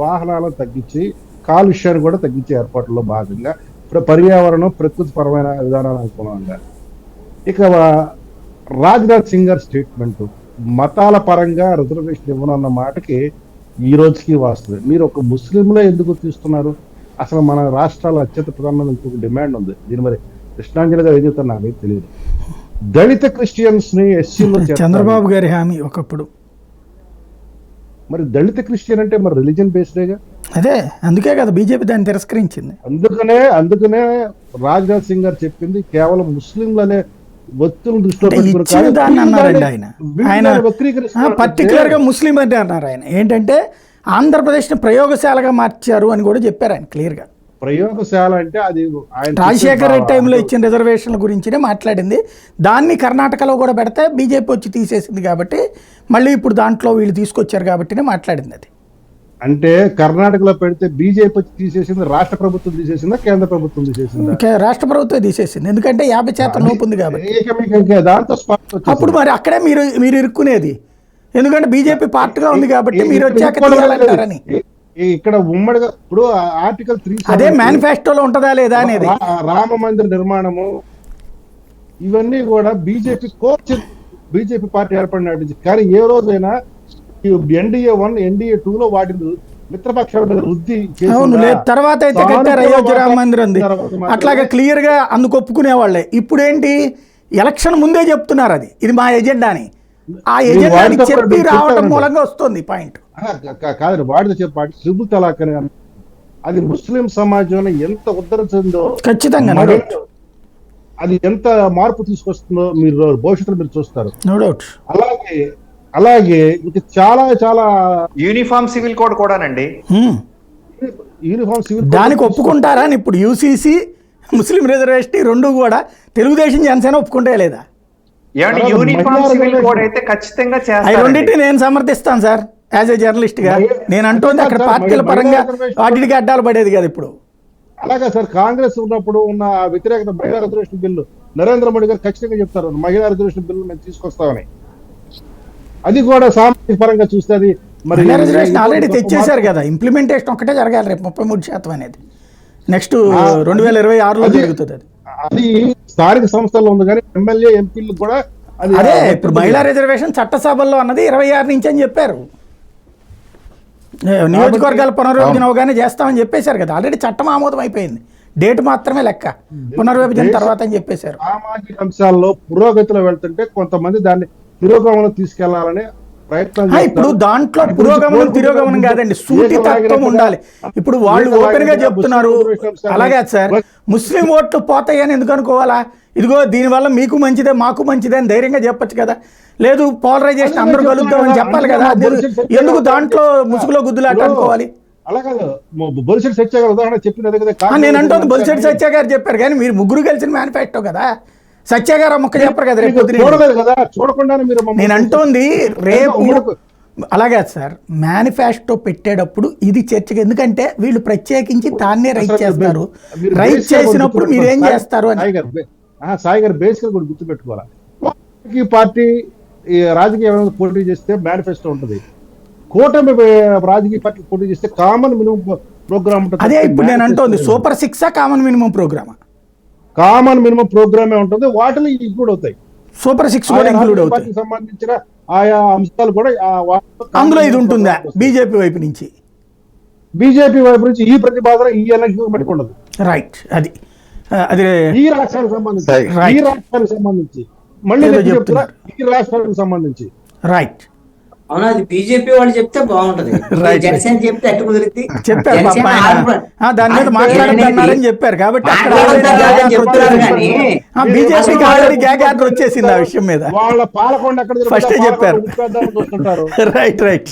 [SPEAKER 5] వాహనాలను తగ్గించి కాలుష్యాన్ని కూడా తగ్గించే ఏర్పాట్లలో భాగంగా పర్యావరణం ప్రకృతి పరమైన విధానాలు అనుకున్నాంగా. ఇక రాజ్నాథ్ సింగ్ గారి స్టేట్మెంట్, మతాల పరంగా రిజర్వేషన్ ఇవ్వనన్న మాటకి ఈ రోజుకి వాస్తవం. మీరు ఒక ముస్లింలో ఎందుకు తీస్తున్నారు? అసలు మన రాష్ట్రాల అత్యంత ప్రధానమైన ఇంకొక డిమాండ్ ఉంది. దీని మరి కృష్ణాంజలి గారు ఏం చెప్తారు నాకైతే తెలియదు. దళిత క్రిస్టియన్స్ ని ఎస్సీలో
[SPEAKER 1] చంద్రబాబు గారి హామీ ఒకప్పుడు.
[SPEAKER 5] మరి దళిత క్రిస్టియన్ అంటే మరి రిలీజియన్ బేస్డేగా.
[SPEAKER 1] అదే, అందుకే కదా బీజేపీ దాన్ని తిరస్కరించింది.
[SPEAKER 5] అందుకనే రాజ్నాథ్ సింగ్ గారు చెప్పింది కేవలం ముస్లింలనే ఒత్తులను దృష్టిలో
[SPEAKER 1] ఇచ్చిన దాన్ని అన్నారండి ఆయన పర్టికులర్ గా ముస్లిం అంటే అన్నారు. ఆయన ఏంటంటే ఆంధ్రప్రదేశ్ని ప్రయోగశాలగా మార్చారు అని కూడా చెప్పారు ఆయన క్లియర్ గా.
[SPEAKER 5] ప్రయోగశాల అంటే అది
[SPEAKER 1] రాజశేఖర రెడ్డి టైంలో ఇచ్చిన రిజర్వేషన్ల గురించినే మాట్లాడింది. దాన్ని కర్ణాటకలో కూడా పెడితే బీజేపీ వచ్చి తీసేసింది కాబట్టి మళ్ళీ ఇప్పుడు దాంట్లో వీళ్ళు తీసుకొచ్చారు కాబట్టినే మాట్లాడింది. అది
[SPEAKER 5] అంటే కర్ణాటకలో పెడితే బీజేపీ వచ్చి తీసేసింది, రాష్ట్ర ప్రభుత్వం తీసేసిందా, కేంద్ర ప్రభుత్వం తీసేసిందా?
[SPEAKER 1] రాష్ట్ర ప్రభుత్వం తీసేసింది, ఎందుకంటే 50% లోపు ఉంది కాబట్టి.
[SPEAKER 5] దాంతో
[SPEAKER 1] అప్పుడు మరి అక్కడే మీరు ఇరుక్కునేది, ఎందుకంటే బీజేపీ పార్టీగా ఉంది కాబట్టి మీరు వచ్చాక తీయాలంటారని.
[SPEAKER 5] ఇక్కడ ఉమ్మడిగా ఇప్పుడు ఆర్టికల్ 3
[SPEAKER 1] అదే మేనిఫెస్టోలో ఉంటుందా లేదా అనేది.
[SPEAKER 5] రామ మందిర నిర్మాణము ఇవన్నీ కూడా బీజేపీ పార్టీ ఏర్పడినట్టు. కానీ ఏ రోజైనా ఎన్డీఏ 1 ఎన్డీఏ 2లో వాటిని మిత్రపక్షాల వృద్ధి
[SPEAKER 1] తర్వాత అయితే కట్టారు అయోధ్య రామ మందిరం ఉంది, అట్లాగే క్లియర్ గా అందుకు ఒప్పుకునే వాళ్ళే. ఇప్పుడు ఏంటి, ఎలక్షన్ ముందే చెప్తున్నారు అది ఇది మా ఎజెండా అని. ఆ ఎజెండాని చెప్పి రావడం మూలంగా వస్తుంది పాయింట్.
[SPEAKER 5] కాదు, వాడితో చెప్పాడు ట్రిపుల్ తలాక్ అని. అది ముస్లిం సమాజంలో ఎంత ఉద్ధరించిందో
[SPEAKER 1] ఖచ్చితంగా,
[SPEAKER 5] అది ఎంత మార్పు తీసుకొస్తుందో మీరు భవిష్యత్తులో మీరు చూస్తారు.
[SPEAKER 1] No doubt.
[SPEAKER 5] అలాగే ఇంకా చాలా చాలా
[SPEAKER 4] యూనిఫామ్ సివిల్ కోడ్ కూడానండి.
[SPEAKER 5] యూనిఫామ్ సివిల్
[SPEAKER 1] దానికి ఒప్పుకుంటారా అని ఇప్పుడు యూసీసీ ముస్లిం రిజర్వేషన్ రెండు కూడా తెలుగుదేశం జనసేన ఒప్పుకుంటే లేదా?
[SPEAKER 4] యూనిఫామ్ సివిల్ కోడ్ అయితే ఖచ్చితంగా
[SPEAKER 1] రెండింటిని నేను సమర్థిస్తాను సార్ యాజ్ ఏ జర్నలిస్ట్ గా. నేను అంటోంది అక్కడ పార్టీల పరంగా వాటికి అడ్డాలు పడేది కదా ఇప్పుడు.
[SPEAKER 5] అలాగే సార్, కాంగ్రెస్ ఉన్నప్పుడు ఉన్న వ్యతిరేకత మహిళా రిజర్వేషన్ బిల్లు నరేంద్ర మోడీ గారు ఖచ్చితంగా చెప్తారు, మహిళా రిజర్వేషన్ బిల్లు మేము తీసుకొస్తామని. అది కూడా సామాజిక పరంగా చూస్తే అది మరి
[SPEAKER 1] రిజర్వేషన్ ఆల్రెడీ తెచ్చేశారు కదా, ఇంప్లిమెంటేషన్ ఒక్కటే జరగాలి రేపు 33% అనేది నెక్స్ట్ 2026లో జరుగుతుంది.
[SPEAKER 5] అది స్థానిక సంస్థల్లో ఉంది, కానీ ఎమ్మెల్యే ఎంపీలు కూడా
[SPEAKER 1] అదే ఇప్పుడు మహిళా రిజర్వేషన్ చట్టసభల్లో అన్నది 26 నుంచి అని చెప్పారు. నియోజకవర్గాల పునర్విభజన అవగానే చేస్తామని చెప్పేశారు కదా, ఆల్రెడీ చట్టం ఆమోదం అయిపోయింది, డేట్ మాత్రమే లెక్క పునర్విభజన తర్వాత అని చెప్పేశారు.
[SPEAKER 5] సామాజిక అంశాల్లో పురోగతిలో వెళ్తుంటే కొంతమంది దాన్ని తిరోగమనం తీసుకెళ్లాలనే ప్రయత్నం
[SPEAKER 1] ఇప్పుడు దాంట్లో పురోగమనం తిరోగమనం కాదండి, సూటితత్వం ఉండాలి. ఇప్పుడు వాళ్ళు ఓపెన్ గా చెప్తున్నారు, అలాగే సార్ ముస్లిం ఓట్లు పోతాయని ఎందుకు అనుకోవాలా, ఇదిగో దీనివల్ల మీకు మంచిదే మాకు మంచిదే అని ధైర్యంగా చెప్పొచ్చు కదా. లేదు పోలరైజేషన్ అందరూ కలుద్దామని చెప్పాలి కదా, ఎందుకు దాంట్లో ముసుగులో గుద్దులాట అనుకోవాలి.
[SPEAKER 5] అలాగే బొలిశెట్టి సత్య గారు ఉదాహరణ చెప్పినది కదా.
[SPEAKER 1] నేను అంటుంది బొలిశెట్టి సత్య గారు చెప్పారు, కానీ మీరు ముగ్గురు కలిసిన మేనిఫెస్టో కదా, సత్య గారు మొక్క చెప్పరు కదా రేపు
[SPEAKER 5] కదా, చూడకుండానే మీరు
[SPEAKER 1] నేను అంటోంది రేపు. అలాగే సార్ మేనిఫెస్టో పెట్టేటప్పుడు ఇది చర్చకి, ఎందుకంటే వీళ్ళు ప్రత్యేకించి దాన్నే రైట్ చేస్తారు, రైట్ చేసినప్పుడు మీరేం చేస్తారు అని.
[SPEAKER 5] సాయి గారు బేసికల్ కూడా గుర్తుపెట్టుకోవాలి. పార్టీ రాజకీయ పోటీ చేస్తే మేనిఫెస్టో ఉంటుంది, కూటమి రాజకీయ పార్టీ పోటీ చేస్తే కామన్ మినిమం ప్రోగ్రామ్ ఉంటుంది.
[SPEAKER 1] అదే ఇప్పుడు నేను అంటోంది సూపర్ 6 కామన్ మినిమం ప్రోగ్రామా?
[SPEAKER 5] కామన్ మినిమం ప్రోగ్రామే ఉంటుంది, వాటిలో ఇంక్లూడ్ అవుతాయి,
[SPEAKER 1] సూపర్ 6 కూడా ఇంక్లూడ్ అవుతాయి,
[SPEAKER 5] సంబంధించిన ఆయా అంశాలు కూడా
[SPEAKER 1] అందులో ఇది ఉంటుందా బీజేపీ వైపు నుంచి?
[SPEAKER 5] బీజేపీ వైపు నుంచి ఈ ప్రతిపాదన ఈ ఎలక్షన్ బట్టి ఉండదు.
[SPEAKER 1] రైట్, అది అది
[SPEAKER 5] ఈ రాష్ట్రానికి సంబంధించి మళ్ళీ చెప్తున్నారు, ఈ రాష్ట్రానికి సంబంధించి.
[SPEAKER 1] రైట్,
[SPEAKER 3] అవునా, అది బీజేపీ వాళ్ళు చెప్తే బాగుంటది, జనసేన చెప్తే ఎట్టు కుదిరిద్ది
[SPEAKER 1] చెప్పారు దాని మీద మాట్లాడుతున్నారని చెప్పారు కాబట్టి బీజేపీకి ఆల్రెడీ గ్యాగ్ ఆర్డర్ వచ్చేసింది ఆ విషయం మీద,
[SPEAKER 5] వాళ్ళ పాలకొండ
[SPEAKER 1] ఫస్ట్ చెప్పారు. Right right,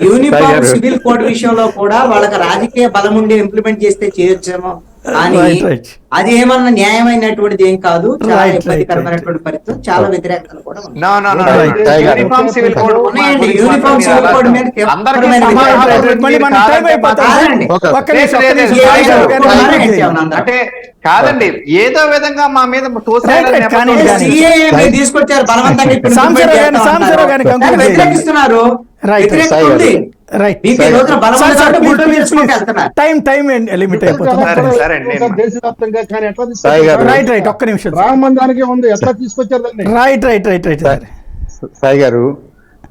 [SPEAKER 3] uniform civil code విషయంలో కూడా వాళ్ళకి రాజకీయ బలం ఉండి ఇంప్లిమెంట్ చేస్తే చేయొచ్చేమో, కానీ అది ఏమన్నా న్యాయమైనటువంటిది ఏం కాదు, చాలా ఇబ్బందికరమైనటువంటి పరిస్థితి, చాలా వ్యతిరేకతలు కూడా ఉన్నాయి. యూనిఫామ్ సివిల్ కోడ్ మీద
[SPEAKER 4] అంటే కాదండి, ఏదో విధంగా మా మీద
[SPEAKER 3] తీసుకొచ్చారు బలవంతంగా, వ్యతిరేకిస్తున్నారు.
[SPEAKER 5] దేశవ్యాప్తంగా కానీ ఎట్లా
[SPEAKER 1] ఒక్క నిమిషం
[SPEAKER 5] రామందానికి ఉంది, ఎట్లా తీసుకొచ్చారు దాన్ని?
[SPEAKER 6] సాయి గారు,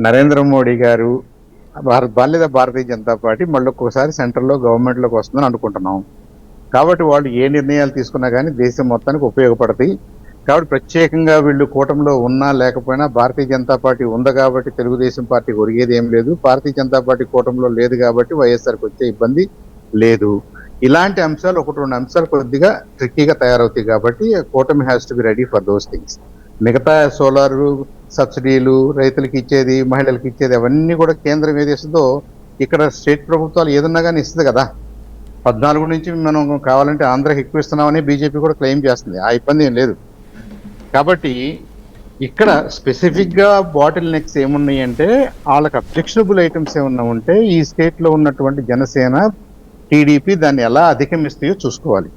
[SPEAKER 6] నరేంద్ర మోడీ గారు భారతీయ జనతా పార్టీ మళ్ళీ ఒక్కోసారి సెంట్రల్ లో గవర్నమెంట్ లోకి వస్తుందని అనుకుంటున్నాం. కాబట్టి వాళ్ళు ఏ నిర్ణయాలు తీసుకున్నా కానీ దేశం మొత్తానికి ఉపయోగపడతాయి. కాబట్టి ప్రత్యేకంగా వీళ్ళు కూటమిలో ఉన్నా లేకపోయినా భారతీయ జనతా పార్టీ ఉంది కాబట్టి తెలుగుదేశం పార్టీకి ఒరిగేది ఏం లేదు, భారతీయ జనతా పార్టీ కూటమిలో లేదు కాబట్టి వైఎస్ఆర్కి వచ్చే ఇబ్బంది లేదు. ఇలాంటి అంశాలు 1-2 అంశాలు కొద్దిగా ట్రిక్కీగా తయారవుతాయి కాబట్టి కూటమి has to be ready for those things. మిగతా సోలార్ సబ్సిడీలు, రైతులకు ఇచ్చేది, మహిళలకు ఇచ్చేది, అవన్నీ కూడా కేంద్రం ఏది ఇస్తుందో ఇక్కడ స్టేట్ ప్రభుత్వాలు ఏదన్నా కానీ ఇస్తుంది కదా. 14 నుంచి మనం కావాలంటే ఆంధ్రాకి ఎక్కువ ఇస్తున్నామని బీజేపీ కూడా క్లెయిమ్ చేస్తుంది, ఆ ఇబ్బంది ఏం లేదు. కాబట్టి ఇక్కడ స్పెసిఫిక్గా బాటిల్ నెక్స్ ఏమున్నాయి అంటే వాళ్ళకి అబ్జెక్షనబుల్ ఐటమ్స్ ఏమన్నా ఉంటే ఈ స్టేట్లో ఉన్నటువంటి జనసేన టీడీపీ దాన్ని ఎలా అధిగమిస్తాయో చూసుకోవాలి.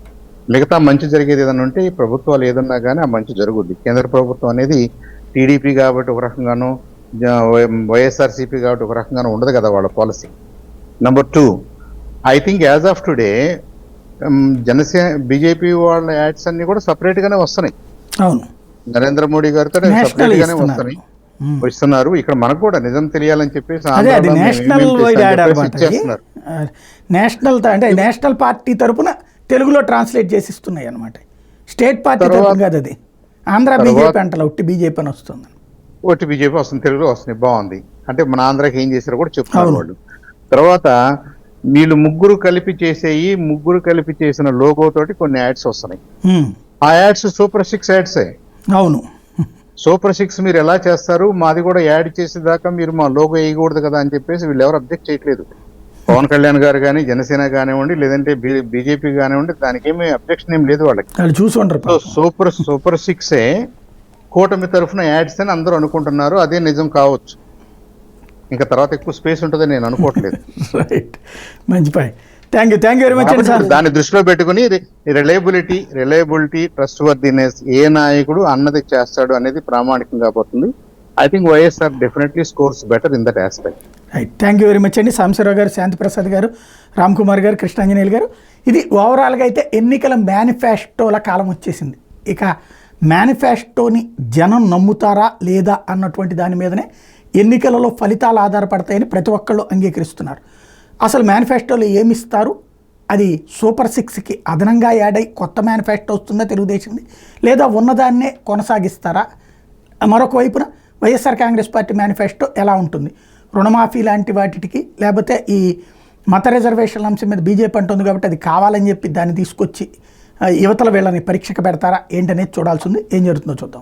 [SPEAKER 6] మిగతా మంచి జరిగేది ఏదన్నా ఉంటే ఈ ప్రభుత్వాలు ఏదన్నా కానీ ఆ మంచి జరుగుద్ది. కేంద్ర ప్రభుత్వం అనేది టీడీపీ కాబట్టి ఒక రకంగానూ, వైఎస్ఆర్సీపీ కాబట్టి ఒక రకంగానూ ఉండదు కదా వాళ్ళ policy. Number 2, I think as of today Janasena BJP వాళ్ళ యాడ్స్ అన్ని కూడా సపరేట్ గానే వస్తున్నాయి.
[SPEAKER 1] అవును,
[SPEAKER 6] నరేంద్ర మోడీ గారితో సపరేట్ గానే వస్తున్నారు. ఇక్కడ మనకు కూడా నిజం తెలియాలని చెప్పేసి
[SPEAKER 1] నేషనల్ అంటే నేషనల్ పార్టీ తరపున తెలుగులో ట్రాన్స్లేట్ చేసి ఇస్తున్నాయి అనమాట, స్టేట్ పార్టీ తరపున కాదు, అది ఆంధ్ర బీజేపీ అంటారు, ఒట్టి బీజేపీ అని వస్తుంది,
[SPEAKER 6] ఒట్టి బీజేపీ వస్తుంది, తెలుగులో వస్తుంది, బాగుంది. అంటే మన ఆంధ్రాకి ఏం చేశారో కూడా చెప్తున్నారు వాళ్ళు. తర్వాత వీళ్ళు ముగ్గురు కలిపి చేసిన లోగో తోటి కొన్ని యాడ్స్ వస్తున్నాయి. ఆ యాడ్స్ సూపర్ 6 యాడ్సే.
[SPEAKER 1] అవును,
[SPEAKER 6] సూపర్ 6 మీరు ఎలా చేస్తారు, మాది కూడా యాడ్ చేసేదాకా మీరు మా లోగో వేయకూడదు కదా అని చెప్పేసి వీళ్ళు ఎవరు అబ్జెక్ట్ చేయట్లేదు. పవన్ కళ్యాణ్ గారు కానీ, జనసేన కానివ్వండి, లేదంటే బీజేపీ కానివ్వండి, దానికి ఏమి అబ్జెక్షన్ ఏం లేదు వాళ్ళకి. సూపర్ 6 కూటమి తరఫున యాడ్స్ అని అందరూ అనుకుంటున్నారు, అదే నిజం కావచ్చు. ఇంకా తర్వాత ఎక్కువ స్పేస్ ఉంటుందని నేను అనుకోవట్లేదు.
[SPEAKER 1] మంచి point, thank you very much.
[SPEAKER 6] దాన్ని దృష్టిలో పెట్టుకుని రిలయబిలిటీ, ట్రస్ట్ వర్దినెస్, ఏ నాయకుడు అన్నది చేస్తాడు అనేది ప్రామాణికంగా పోతుంది. I think YSR definitely scores better in that aspect.
[SPEAKER 1] Thank you very much అండి. సాంబశివరావు గారు, శాంతిప్రసాద్ గారు, రామ్ కుమార్ గారు, కృష్ణాంజనేయులు గారు. ఇది ఓవరాల్గా అయితే ఎన్నికల మేనిఫెస్టోల కాలం వచ్చేసింది. ఇక మేనిఫెస్టోని జనం నమ్ముతారా లేదా అన్నటువంటి దాని మీదనే ఎన్నికలలో ఫలితాలు ఆధారపడతాయని ప్రతి ఒక్కళ్ళు అంగీకరిస్తున్నారు. అసలు మేనిఫెస్టోలో ఏమిస్తారు, అది సూపర్ 6కి అదనంగా యాడ్ అయ్యి కొత్త మేనిఫెస్టో వస్తుందా తెలుగుదేశంది, లేదా ఉన్నదాన్నే కొనసాగిస్తారా? మరొక వైపున వైఎస్ఆర్ కాంగ్రెస్ పార్టీ మేనిఫెస్టో ఎలా ఉంటుంది, రుణమాఫీ లాంటి వాటికి, లేకపోతే ఈ మత రిజర్వేషన్ల అంశం మీద బీజేపీ అంటుంది కాబట్టి అది కావాలని చెప్పి దాన్ని తీసుకొచ్చి యువతల వీళ్ళని పరీక్షకు పెడతారా ఏంటనేది చూడాల్సింది. ఏం జరుగుతుందో చూద్దాం.